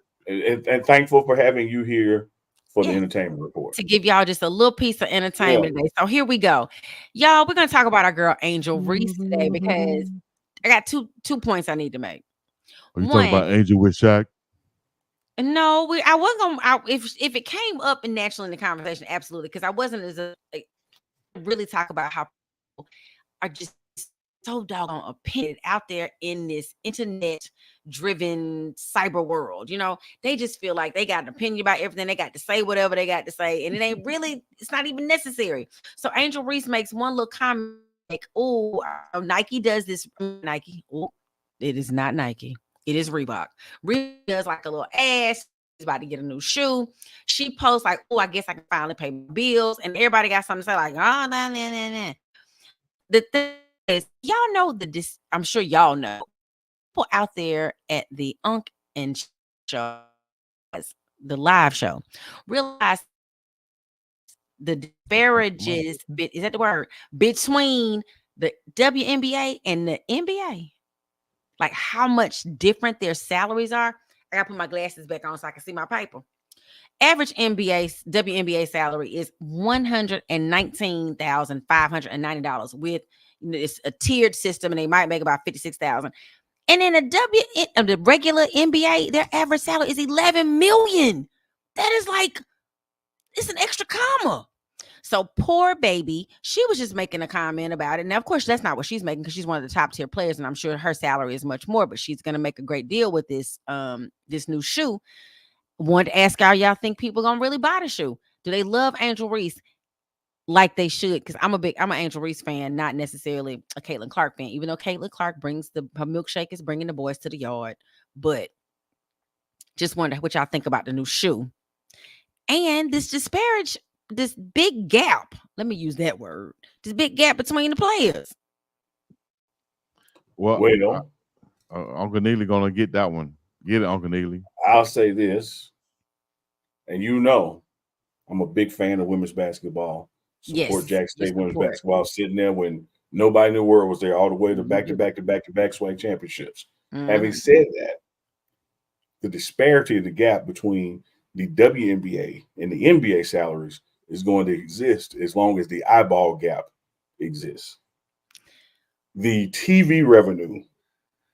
And thankful for having you here for the entertainment report. To give y'all just a little piece of entertainment today. So here we go. Y'all, we're going to talk about our girl Angel Reese today because I got two points I need to make. Are you talking about Angel with Shaq? No, I wasn't gonna. If it came up naturally in the conversation, absolutely, because I wasn't really talk about how people are just so doggone opinionated out there in this internet-driven cyber world. You know, they just feel like they got an opinion about everything. They got to say whatever they got to say, and it ain't really. It's not even necessary. So Angel Reese makes one little comment like, "Oh, Nike does this. Nike. Oh, it is not Nike." It is Reebok. Reebok does like a little ass. She's about to get a new shoe. She posts like, "Oh, I guess I can finally pay my bills." And everybody got something to say like, "Oh, nah. The thing is, y'all know I'm sure y'all know people out there at the UNK and show, the live show, realize the disparages. Is that the word? Between the WNBA and the NBA. Like how much different their salaries are. I gotta put my glasses back on so I can see my paper. Average WNBA salary is $119,590 with it's a tiered system, and they might make about $56,000. And in the regular NBA, their average salary is $11 million. That is like it's an extra comma. So poor baby, she was just making a comment about it. Now, of course, that's not what she's making because she's one of the top tier players, and I'm sure her salary is much more. But she's going to make a great deal with this new shoe. Wanted to ask y'all think people gonna really buy the shoe? Do they love Angel Reese like they should? Because I'm an Angel Reese fan, not necessarily a Caitlin Clark fan. Even though Caitlin Clark her milkshake is bringing the boys to the yard, but just wonder what y'all think about the new shoe and this big gap. Let me use that word. This big gap between the players. Well, Uncle Neely gonna get that one. Get it, Uncle Neely. I'll say this, and you know, I'm a big fan of women's basketball. Support Jackson State women's basketball. Sitting there when nobody in the world was there, all the way to back-to-back swag championships. Mm-hmm. Having said that, the disparity of the gap between the WNBA and the NBA salaries is going to exist as long as the eyeball gap exists. The TV revenue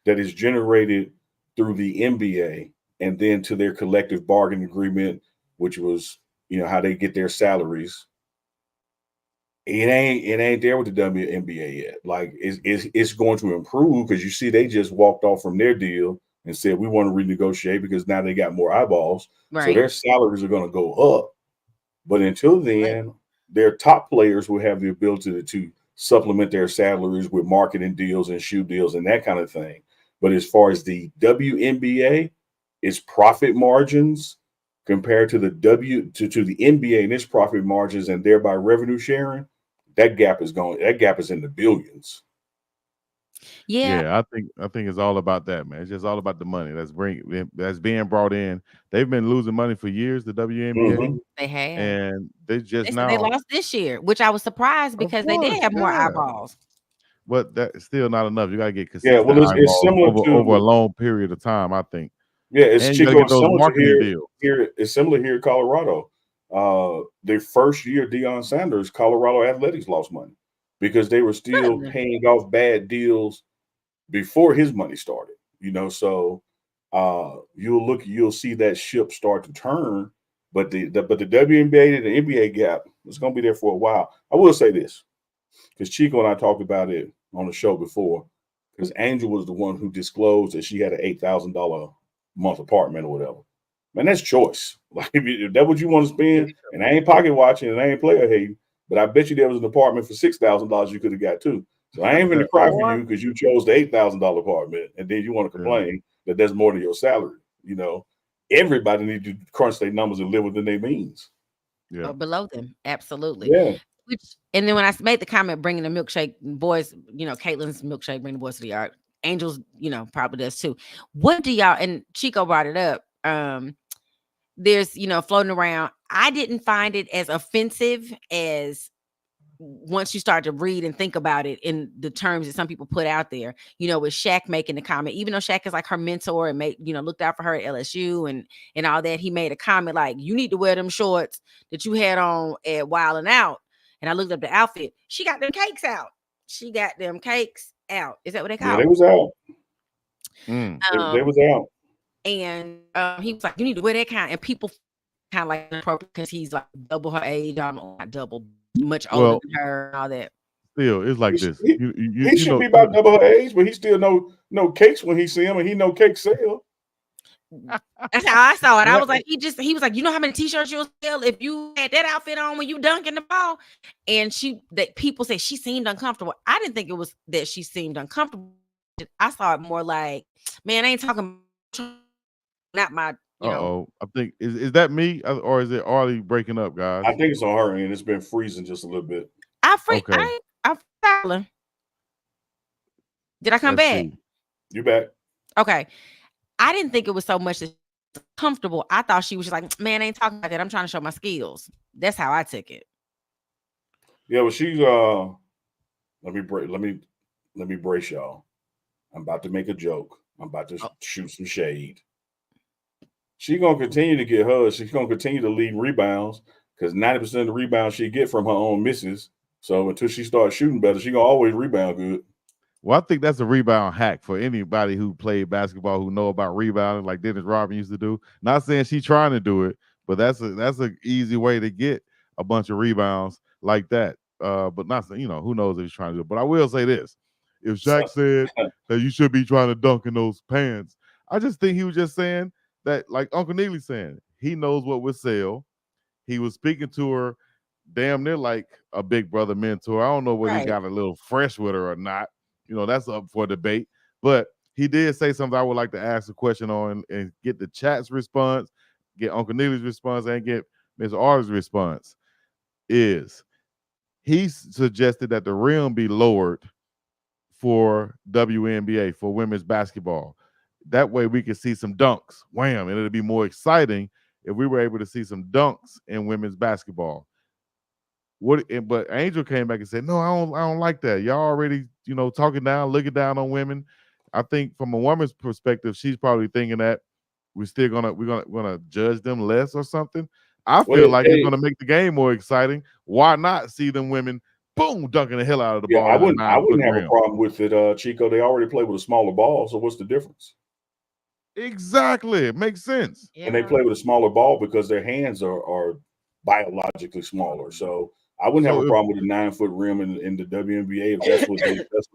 that is generated through the NBA and then to their collective bargaining agreement, which was, how they get their salaries. It ain't there with the WNBA yet. Like it's going to improve because you see they just walked off from their deal and said we want to renegotiate because now they got more eyeballs. Right. So their salaries are going to go up. But until then, their top players will have the ability to supplement their salaries with marketing deals and shoe deals and that kind of thing. But as far as the WNBA, its profit margins compared to the to the NBA and its profit margins and thereby revenue sharing, that gap is in the billions. Yeah, I think it's all about that, man. It's just all about the money that's being brought in. They've been losing money for years, the WNBA. Mm-hmm. They have, and they lost this year, which I was surprised because they did have more eyeballs. But that's still not enough. You got to get consistent. Yeah, well, it's similar over a long period of time, I think. Yeah, it's Chico. It's similar here. It's similar here in Colorado. Their first year, Deion Sanders, Colorado Athletics lost money because they were still paying off bad deals before his money started. So you'll see that ship start to turn. But the WNBA and the NBA gap is going to be there for a while. I will say this because Chico and I talked about it on the show before. Because Angel was the one who disclosed that she had an $8,000 month apartment or whatever. Man, that's choice. Like if that's what you want to spend, and I ain't pocket watching and I ain't player hating, but I bet you there was an apartment for $6,000 you could have got too. So I ain't gonna cry for you because you chose the $8,000 apartment, and then you want to complain that that's more than your salary. Everybody needs to crunch their numbers and live within their means. Yeah, or below them, absolutely. Yeah. And then when I made the comment, bringing the milkshake, boys, Caitlin's milkshake, bring the boys to the yard. Angels, probably does too. What do y'all, and Chico brought it up, there's, floating around. I didn't find it as offensive as once you start to read and think about it in the terms that some people put out there, with Shaq making the comment, even though Shaq is like her mentor and looked out for her at LSU and all that, he made a comment like, you need to wear them shorts that you had on at Wild 'N Out. And I looked up the outfit. She got them cakes out. Is that what they call it? Yeah, they was out. They was out. And he was like, you need to wear that kind. And people kind of like inappropriate because he's like double her age. Not double, much older than her and all that. Still, it's like this. He should be about double her age, but he still know cakes when he see him, and he know cakes sell. That's how I saw it. I was like, he was like, you know how many t-shirts you'll sell if you had that outfit on when you dunking the ball? And people say she seemed uncomfortable. I didn't think it was that she seemed uncomfortable. I saw it more like, man, I ain't talking not my, I think is that me or is it Arley breaking up, guys? I think it's on her and it's been freezing just a little bit. I'm following. Did I come back? You back? Okay. I didn't think it was so much comfortable. I thought she was just like, man, I ain't talking about that. I'm trying to show my skills. That's how I took it. Yeah, well, she's let me brace y'all. I'm about to make a joke. I'm about to shoot some shade. She's gonna continue to get hers. She's gonna continue to lead rebounds because 90% of the rebounds she get from her own misses. So until she starts shooting better, she's gonna always rebound good. Well, I think that's a rebound hack for anybody who played basketball who know about rebounding, like Dennis Rodman used to do. Not saying she's trying to do it, but that's an easy way to get a bunch of rebounds like that. But not saying, who knows if he's trying to do it. But I will say this: if Shaq said that you should be trying to dunk in those pants, I just think he was just saying that, like Uncle Neely saying, he knows what would sell. He was speaking to her damn near like a big brother mentor. I don't know whether he got a little fresh with her or not. That's up for debate. But he did say something I would like to ask a question on and get the chat's response, get Uncle Neely's response, and get Ms. Ar's response. Is he suggested that the rim be lowered for WNBA, for women's basketball. That way we could see some dunks. Wham! And it'd be more exciting if we were able to see some dunks in women's basketball. But Angel came back and said, no, I don't like that. Y'all already, talking down, looking down on women. I think from a woman's perspective, she's probably thinking that we're gonna judge them less or something? I feel like it's gonna make the game more exciting. Why not see them women boom dunking the hell out of the ball? I wouldn't have rim. a problem with it, Chico. They already play with a smaller ball, so what's the difference? Exactly, it makes sense. Yeah. And they play with a smaller ball because their hands are biologically smaller. So I wouldn't have a problem with a 9-foot rim in the WNBA if that's what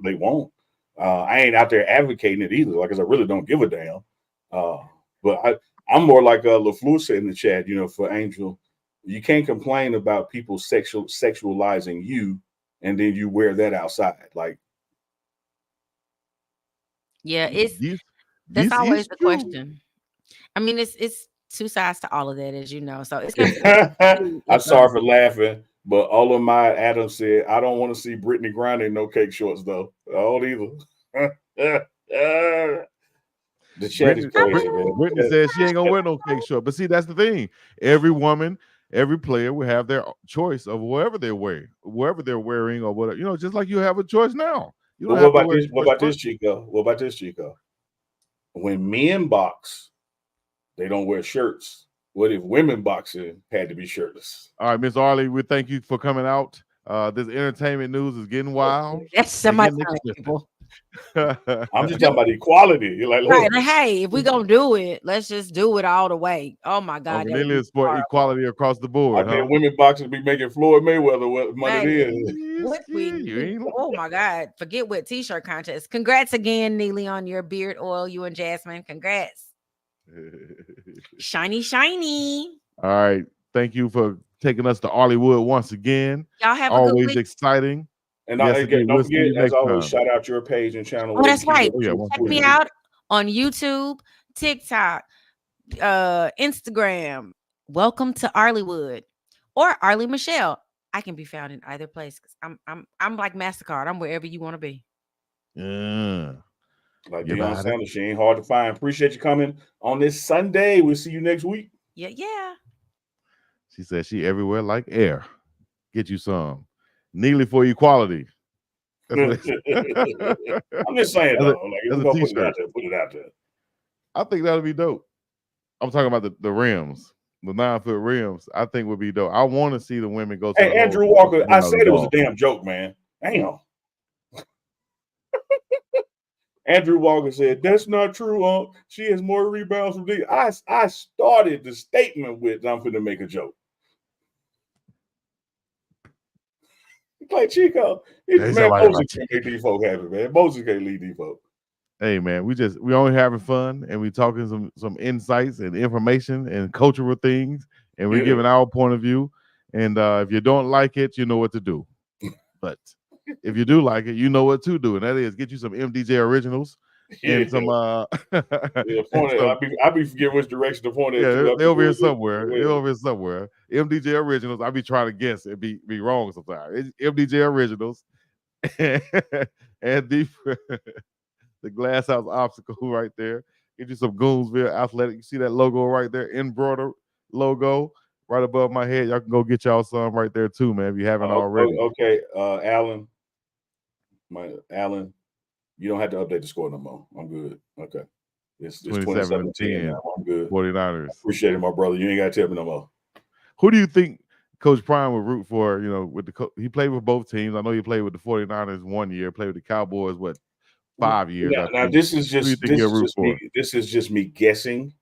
they want. I ain't out there advocating it either, like, 'cause I really don't give a damn. But I'm more like LaFleur said in the chat, for Angel, you can't complain about people sexualizing you and then you wear that outside. Like, yeah, that's always the question. I mean, it's two sides to all of that, as you know. So it's I'm sorry for laughing, but all of my Adam said, I don't want to see Brittany Griner in no cake shorts, though. I don't either. The chat is crazy, man. Brittany says she ain't gonna wear no cake short. But see, that's the thing. Every woman, every player will have their choice of wherever they're wearing, or whatever. Just like you have a choice now. What about this, Chico? When men box, they don't wear shirts. What if women boxing had to be shirtless? All right, Miss Arley, we thank you for coming out. This entertainment news is getting wild. That's somebody people. I'm just talking about equality. You're like, right? Like, hey, if we gonna do it, let's just do it all the way. Oh my God, it's for equality across the board. I think women boxers be making Floyd Mayweather what money it is. Oh my God, forget what t-shirt contest. Congrats again, Neely, on your beard oil. You and Jasmine, congrats. Shiny. All right, thank you for taking us to Arley Wood once again. Y'all have always a good exciting. And don't forget, as always, shout out your page and channel. Oh, that's right. Check me out on YouTube, TikTok, Instagram. Welcome to Arley Wood or Arley Michelle. I can be found in either place because I'm like MasterCard. I'm wherever you want to be. Yeah. Like Deion Sanders, she ain't hard to find. Appreciate you coming on this Sunday. We'll see you next week. Yeah. She said she everywhere like air. Get you some. Neely for equality. I'm just saying, though. Like, if we're gonna put it out there. I think that would be dope. I'm talking about the rims, the 9-foot rims. I think would be dope. I want to see the women go to. Hey, Andrew Walker, I said it was a damn joke, man. Damn. Andrew Walker said, that's not true, she has more rebounds from these. I started the statement with, I'm going to make a joke. Like, Chico, man, Moses can't make these folk happy, man. Moses can't lead these folk. Hey, man, we only having fun, and we talking some insights and information and cultural things, and we're giving our point of view. And if you don't like it, you know what to do. But if you do like it, you know what to do, and that is get you some MDJ originals and some. I be forgetting which direction to point at. Yeah, they're over here somewhere. They're over here somewhere. MDJ originals. I be trying to guess and be wrong sometimes. It's MDJ originals and the Glass House obstacle right there. Get you some Goonsville Athletic. You see that logo right there, embroidered logo. Right above my head, y'all can go get y'all some right there too, man. If you haven't already. Okay, Alan, you don't have to update the score no more. I'm good. Okay, it's 27-10 now. I'm good. 49ers. Appreciate it, my brother. You ain't got to tell me no more. Who do you think Coach Prime would root for? With he played with both teams. I know he played with the 49ers 1 year. Played with the Cowboys 5 years. Now this is just me guessing.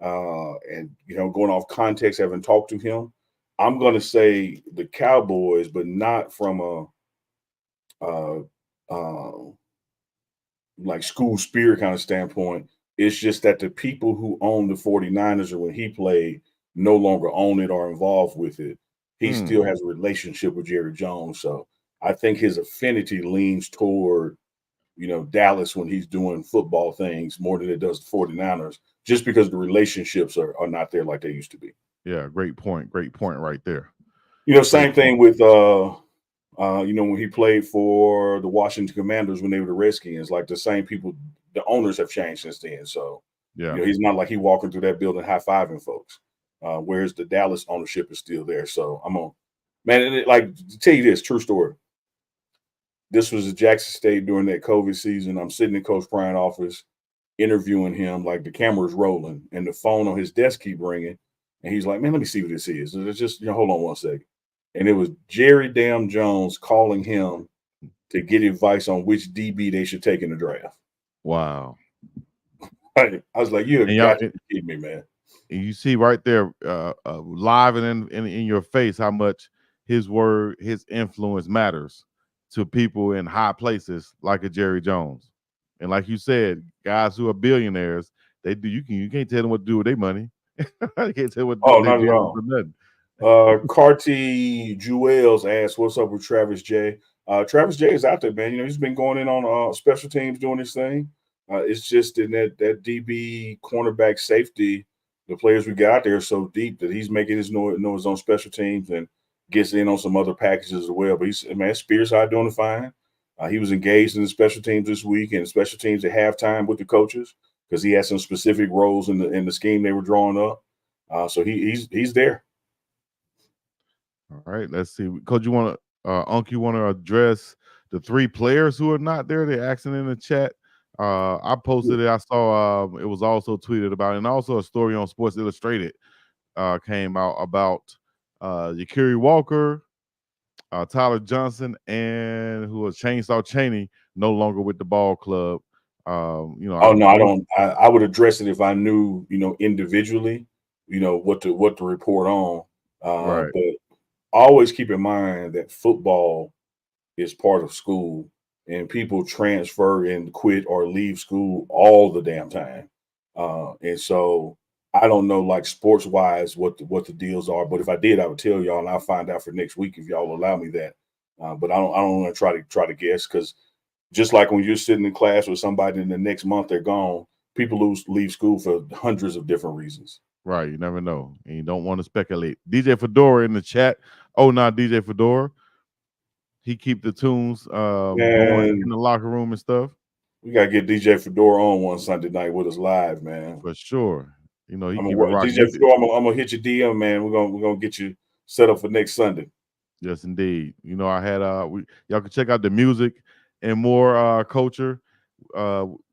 And going off context, having talked to him, I'm going to say the Cowboys, but not from like school spirit kind of standpoint. It's just that the people who own the 49ers or when he played no longer own it or involved with it. He still has a relationship with Jerry Jones, so I think his affinity leans toward Dallas when he's doing football things more than it does the 49ers. Just because the relationships are not there like they used to be. Yeah, great point. Great point right there. Same thing with when he played for the Washington Commanders when they were the Redskins. Like the same people, the owners have changed since then. So he's not like he walking through that building high-fiving folks. Whereas the Dallas ownership is still there. So to tell you this true story. This was at Jackson State during that COVID season. I'm sitting in Coach Bryant's office. interviewing him, like the camera's rolling and the phone on his desk keep ringing. And he's like, man, let me see what this is. And it's just, hold on one second. And it was Jerry Damn Jones calling him to get advice on which DB they should take in the draft. Wow. I was like, you have got to be kidding me, man. And you see right there, live and in your face, how much his word, his influence matters to people in high places like a Jerry Jones. And like you said, guys who are billionaires, they do. You can't tell them what to do with their money. You can't tell them what to do with their business or nothing. Carty Jewels asked, "What's up with Travis J?" Travis J is out there, man. He's been going in on special teams doing his thing. It's just in that DB cornerback safety, the players we got out there are so deep that he's making his noise on special teams and gets in on some other packages as well. But Spears out doing fine. He was engaged in the special teams this week and special teams at halftime with the coaches because he had some specific roles in the scheme they were drawing up. So he's there. All right, let's see. Coach, you want to address the 3 players who are not there? They're asking in the chat. I posted it. I saw it was also tweeted about, and also a story on Sports Illustrated came out about Yakiri Walker, Tyler Johnson, and who was Chainsaw Chaney, no longer with the ball club. I don't. I would address it if I knew, individually, what to report on. Right. But always keep in mind that football is part of school, and people transfer and quit or leave school all the damn time. And so I don't know, like sports wise, what the deals are. But if I did, I would tell y'all, and I'll find out for next week if y'all will allow me that. But I don't want to try to guess, because just like when you're sitting in class with somebody and the next month they're gone, people leave school for hundreds of different reasons. Right, you never know, and you don't want to speculate. DJ Fedora in the chat. Oh, not DJ Fedora. He keep the tunes going in the locker room and stuff. We gotta get DJ Fedora on one Sunday night with us live, man. For sure. He keep it rocking. DJ Fedora, I'm gonna hit your DM, man. We're gonna get you set up for next Sunday. Yes, indeed. I had y'all can check out the music and more culture.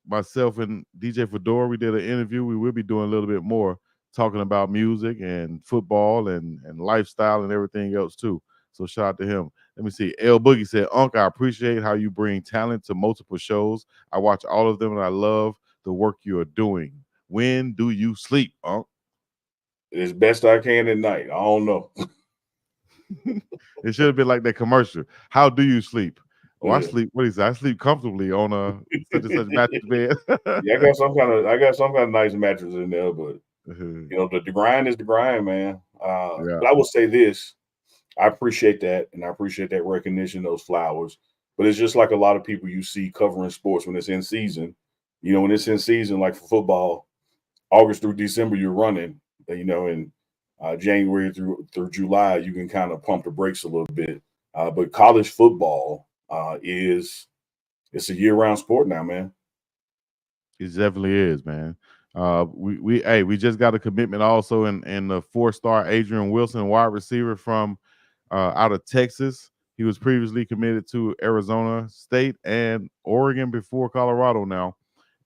Myself and DJ Fedora, we did an interview. We will be doing a little bit more talking about music and football and lifestyle and everything else too. So shout out to him. Let me see. L Boogie said, "Unc, I appreciate how you bring talent to multiple shows. I watch all of them and I love the work you are doing. When do you sleep, Unc?" As best I can at night. I don't know. It should have been like that commercial. How do you sleep? Oh, I sleep. What is that? I sleep comfortably on a such and such mattress bed. Yeah, I got some kind of nice mattress in there, but the grind is the grind, man. But I will say this: I appreciate that, and I appreciate that recognition, those flowers. But it's just like a lot of people you see covering sports when it's in season. When it's in season, like for football, August through December, you're running. And January through July, you can kind of pump the brakes a little bit. But college football it's a year-round sport now, man. It definitely is, man. We just got a commitment also in the 4-star Adrian Wilson, wide receiver from out of Texas. He was previously committed to Arizona State and Oregon before Colorado now.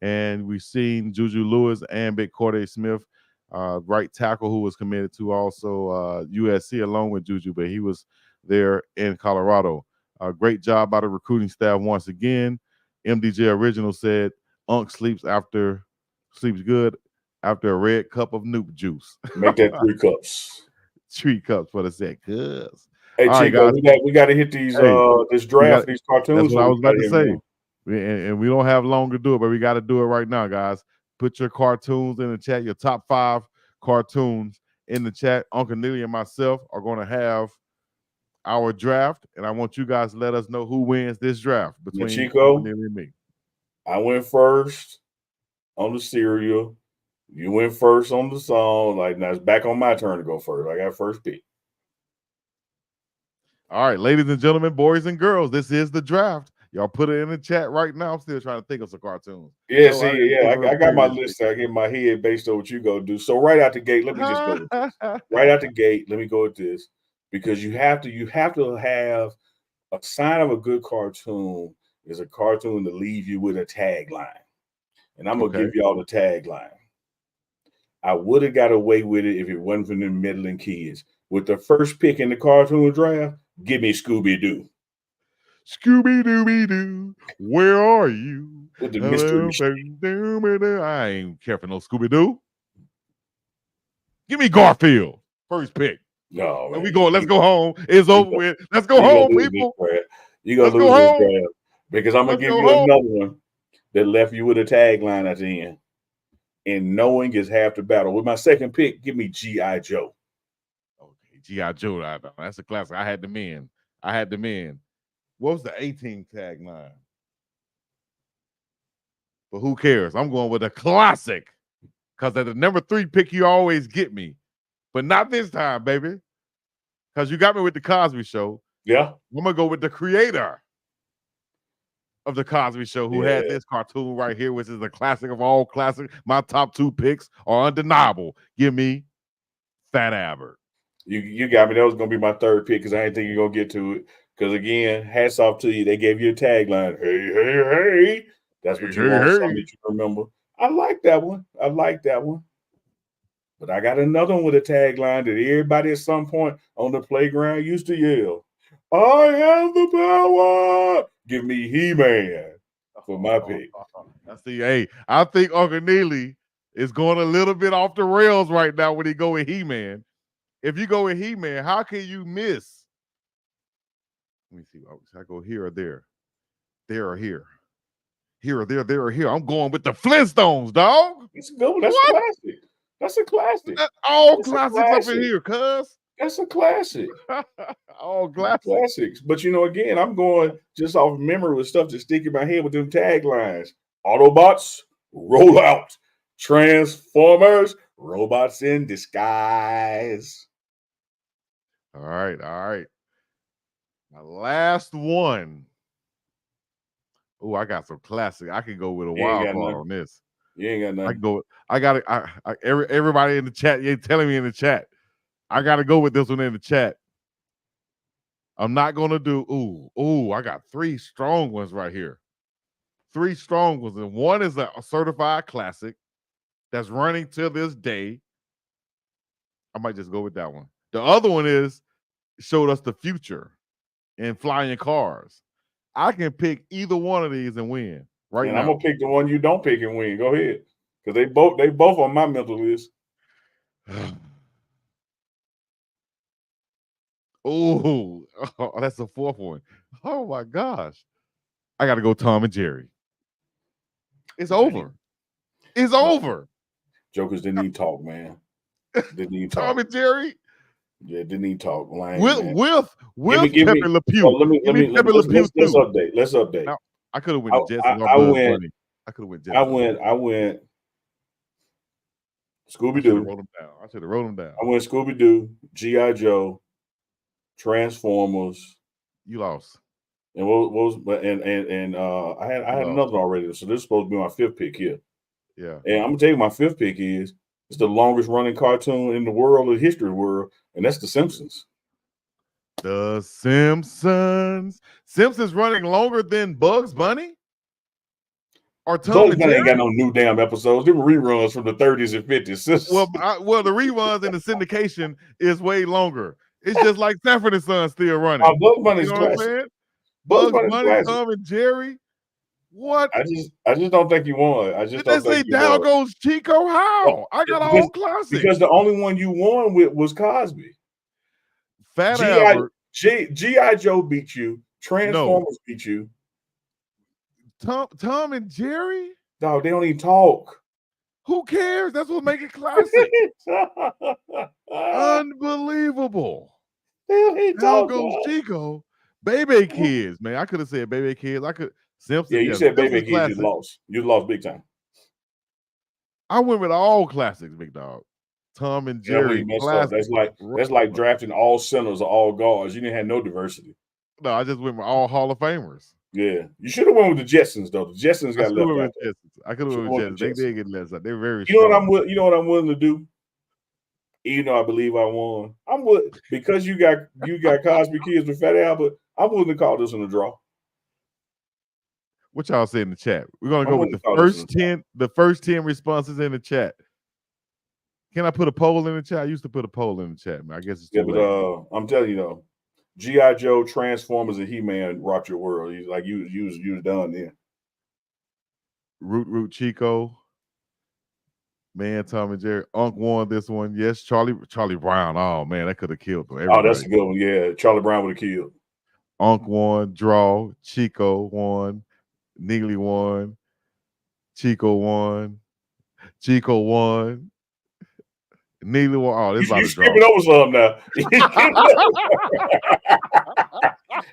And we've seen Juju Lewis and Big Corday Smith, right tackle, who was committed to also USC along with Juju, but he was there in Colorado. Great job by the recruiting staff once again. MDJ Original said, "Unc sleeps good after a red cup of Noop juice." Make that 3 cups. 3 cups for the set, cuz. Hey, Chico, we got to hit these this draft, these cartoons. That's what I was about to say. And we don't have long to do it, but we got to do it right now, guys. Put your cartoons in the chat, your top 5 cartoons in the chat. Uncle Neely and myself are going to have our draft, and I want you guys to let us know who wins this draft between Chico, Uncle Neely and me. I went first on the cereal. You went first on the song. Like, now it's back on my turn to go first. I got first pick. All right, ladies and gentlemen, boys and girls, this is the draft. Y'all put it in the chat right now. I'm still trying to think of some cartoons. Yeah, I got my list. I get my head based on what you go do. So right out the gate, let me just go with this. Right out the gate, let me go with this, because you have to have a sign of a good cartoon is a cartoon to leave you with a tagline. and I'm gonna give y'all the tagline. I would have got away with it if it wasn't for them meddling kids. With the first pick in the cartoon draft, give me Scooby-Doo. Scooby-Dooby-Doo, where are you? With the mystery machine. I ain't care for no Scooby-Doo. Give me Garfield, first pick. No, man. And we go. Let's go home. It's over with. Let's go home, people. You gonna lose this draft because I'm gonna give you another one that left you with a tagline at the end. And knowing is half the battle. With my second pick, give me G.I. Joe. Okay, G.I. Joe. That's a classic. I had the men. What was the 18 tagline? But who cares? I'm going with a classic. Because at the number 3 pick, you always get me. But not this time, baby. Because you got me with the Cosby Show. Yeah. I'm going to go with the creator of the Cosby Show who had this cartoon right here, which is a classic of all classics. My top 2 picks are undeniable. Give me Fat Albert. You got me. That was going to be my third pick because I didn't think you're going to get to it. Because, again, hats off to you. They gave you a tagline. Hey, hey, hey. That's what you want, something that you remember. I like that one. But I got another one with a tagline that everybody at some point on the playground used to yell, I have the power. Give me He-Man for my pick. I think Uncle Neely is going a little bit off the rails right now when he go with He-Man. If you go with He-Man, how can you miss? Let me see. Should I go here or there? There or here? Here or there, there or here. I'm going with the Flintstones, dog. It's good. That's a classic. That's a classic. All classics up in here, cuz. That's a classic. All classics. But again, I'm going just off memory with stuff that stick in my head with them taglines. Autobots, roll out. Transformers, robots in disguise. All right. My last one. Oh, I got some classic. I can go with a wild card on this. You ain't got nothing. I can go. I got it. Everybody in the chat, you're telling me in the chat. I got to go with this one in the chat. I'm not gonna do. I got 3 strong ones right here. 3 strong ones, and one is a certified classic that's running till this day. I might just go with that one. The other one showed us the future in flying cars. I can pick either one of these and win right now. I'm gonna pick the one you don't pick and win. Go ahead, because they both on my mental list. Oh, that's the 4th one. Oh my gosh, I got to go Tom and Jerry. It's over. It's over. Jokers didn't even talk, man. Didn't even talk. Tom and Jerry. Yeah, didn't even talk. With Pepe Le Pew. Let's update. Now, I could have went Jets. I went Scooby-Doo. I should have wrote them down. I went Scooby-Doo, G.I. Joe, Transformers. You lost. And I had another already. So this is supposed to be my 5th pick here. Yeah. And I'm gonna tell you my 5th pick is it's the longest running cartoon in the world, the history world, and that's The Simpsons. The Simpsons. Simpsons running longer than Bugs Bunny? Or Tom and Jerry? Ain't got no new damn episodes. Them reruns from the 30s and 50s. Well, the reruns and the syndication is way longer. It's just like Sanford and Son still running. Bugs Bunny's classic. Bugs Bunny, Tom and Jerry. What? I just don't think you won. I just don't think you won. Down goes Chico. How? I got all classics. Because the only one you won with was Cosby. Fat Albert. G.I. Joe beat you. Transformers beat you. Tom and Jerry? No, they don't even talk. Who cares? That's what makes it classic. Unbelievable. Down goes Chico. Baby Kids, man. I could have said Baby Kids. Simpsons. Yeah, you said Baby Kids, you lost. You lost big time. I went with all classics, big dog. Tom and Jerry. That's like drafting all centers or all guards. You didn't have no diversity. No, I just went with all Hall of Famers. Yeah, you should have went with the Jetsons though. The Jetsons got left out. I could have went with Jetsons. They did get left out. They're very. You know what I'm willing to do. Even though I believe I won, I'm with because you got Cosby Kids with Fat Albert. I'm willing to call this one a draw. What y'all say in the chat? We're gonna go with the first 10 responses in the chat. Can I put a poll in the chat? I used to put a poll in the chat, man. I guess it's too late. But I'm telling you though, G.I. Joe, Transformers, and He-Man rocked your world. He's like you was done then. Root Chico. Man, Tom and Jerry. Unc won this one. Yes, Charlie Brown. Oh man, that could have killed them. Oh, that's a good one. Yeah, Charlie Brown would have killed. Unc won. Draw. Chico won. Neely won. Chico won. Chico won. Neely won. Oh, this is about to draw. Skipping over some now.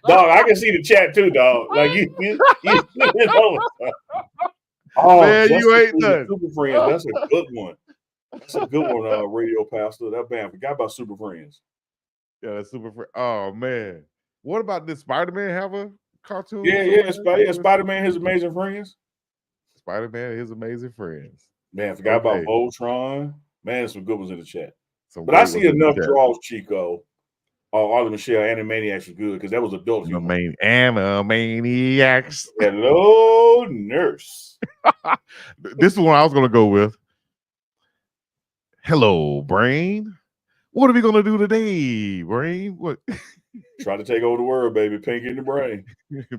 Dog, I can see the chat too, dog. Like you skipping over. Oh, man, you ain't done. Super Friends. That's a good one. That's a good one, Radio Pastor. That band. Forgot about Super Friends. Yeah, that's Super Friends. Oh man. What about this Spider-Man have a cartoon? Yeah, Spider-Man, His Amazing Friends. Spider-Man, His Amazing Friends. Man, forgot about Voltron. Man, there's some good ones in the chat. But I see enough draws, Chico. Arley Michelle, Animaniacs was good because that was adult humor. Animaniacs. Hello, nurse. This is one I was going to go with. Hello, Brain. What are we going to do today, Brain? What? Try to take over the world, baby. Pinky and the Brain.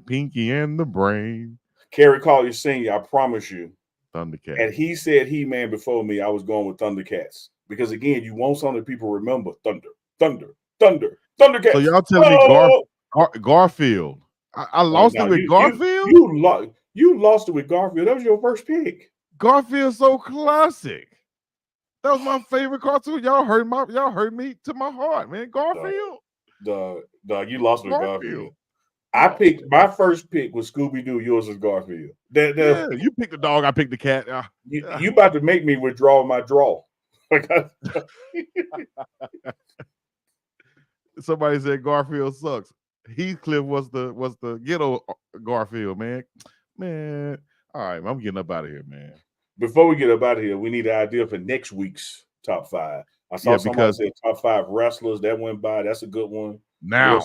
Pinky and the Brain. Kerry Collier Sr., I promise you. Thundercats. And he said He-Man before me. I was going with Thundercats. Because, again, you want something that people remember. Thundercats. So y'all telling me Garfield. I lost it with Garfield? You lost it with Garfield. That was your first pick. Garfield's so classic. That was my favorite cartoon. Y'all hurt me to my heart, man. Garfield. You lost it with Garfield. My first pick was Scooby-Doo. Yours was Garfield. Yeah, you picked the dog. I picked the cat. You about to make me withdraw my draw. Somebody said Garfield sucks. Heathcliff was the ghetto Garfield, man. Man, all right, I'm getting up out of here, man. Before we get up out of here, we need an idea for next week's top 5. I saw somebody say top 5 wrestlers. That went by. That's a good one. Now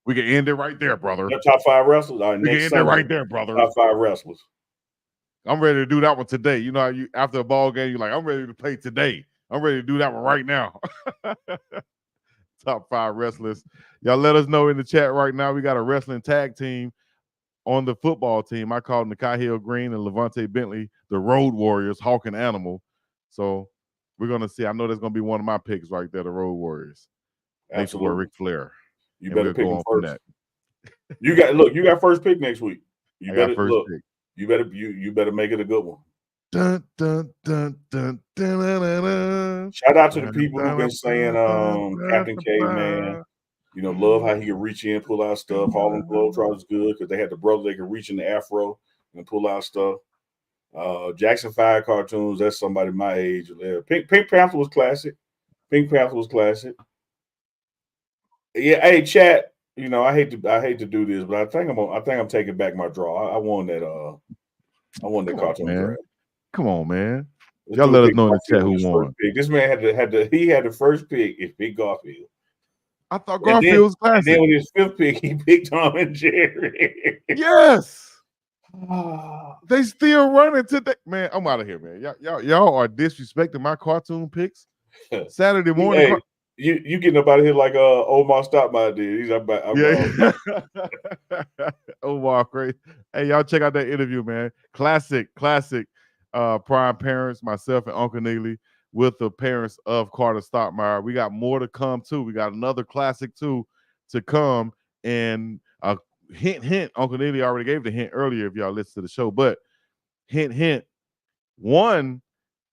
we can end it right there, brother. Top 5 wrestlers. All right, we can end it right there, brother. Top 5 wrestlers. I'm ready to do that one today. You know, after a ball game, you're like, I'm ready to play today. I'm ready to do that one right now. Top 5 wrestlers. Y'all let us know in the chat right now. We got a wrestling tag team on the football team. I call them Nakai Hill Green and Levante Bentley, the Road Warriors, Hawk and Animal. So we're going to see. I know that's going to be one of my picks right there, the Road Warriors. Absolutely. Ric Flair. You better pick them first. You got first pick next week. You better make it a good one. Dun, dun, dun, dun, dun, dun, dun, dun. Shout out to the people who've been saying Captain K, man. You know, love how he can reach in, pull out stuff. Harlem Globetrotters good because they had the brother they could reach in the afro and pull out stuff. Jackson 5 cartoons, that's somebody my age. Pink Panther was classic. Yeah, hey, chat. You know, I hate to do this, but I think I'm taking back my draw. I won that cartoon draft. Come on, man. Y'all let us know in the chat who won. This man had the first pick. It picked Garfield. I thought Garfield was classic. And then with his 5th pick, he picked Tom and Jerry. Yes. They still running today. Man, I'm out of here, man. Y'all are disrespecting my cartoon picks. Saturday morning. Hey, you getting up out of here like Omar Stoudemire did. He's Omar, great. Hey, y'all check out that interview, man. Classic prime parents, myself and Uncle Neely, with the parents of Carter Stoudemire. We got more to come too. We got another classic too to come. And hint, Uncle Neely already gave the hint earlier if y'all listen to the show. But hint, one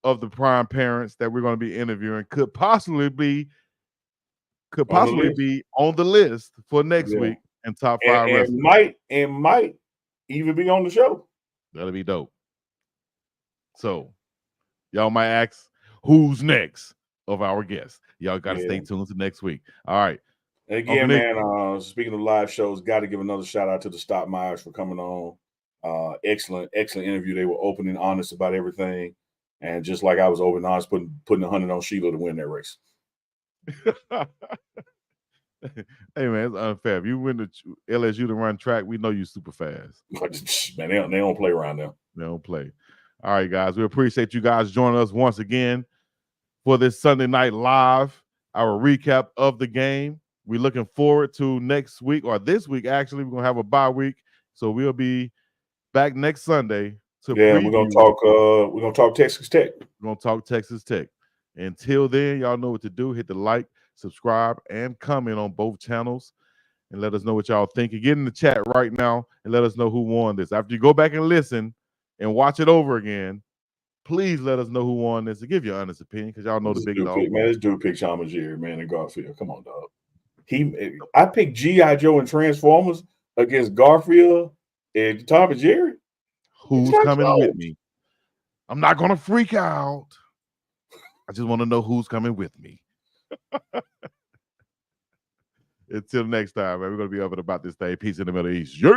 of the prime parents that we're going to be interviewing could possibly be on the list for next week in top 5 wrestlers. And might even be on the show. That'll be dope. So y'all might ask, who's next of our guests? Y'all got to stay tuned to next week. All right. And again, man, speaking of live shows, got to give another shout out to the Stoudemires for coming on. Excellent interview. They were open and honest about everything. And just like I was open and honest, putting 100 on Sheila to win that race. Hey man, it's unfair. If you win the LSU to run track, we know you super fast. Man, they don't play around there. They don't play. All right, guys. We appreciate you guys joining us once again for this Sunday Night Live, our recap of the game. We're looking forward to next week, or this week actually. We're gonna have a bye week, so we'll be back next Sunday to preview. We're gonna talk Texas Tech. We're gonna talk Texas Tech. Until then, y'all know what to do. Hit the like, subscribe, and comment on both channels, and let us know what y'all think. And get in the chat right now and let us know who won this. After you go back and listen and watch it over again, please let us know who won this and give your honest opinion, because y'all know the big dog. Man, this dude picked Jerry, man, in Garfield. Come on, dog. I picked G.I. Joe and Transformers against Garfield and Tom and Jerry. Who's coming with me? I'm not gonna freak out. I just want to know who's coming with me. Until next time, man, we're gonna be up and about this thing. Peace in the Middle East. Yeah.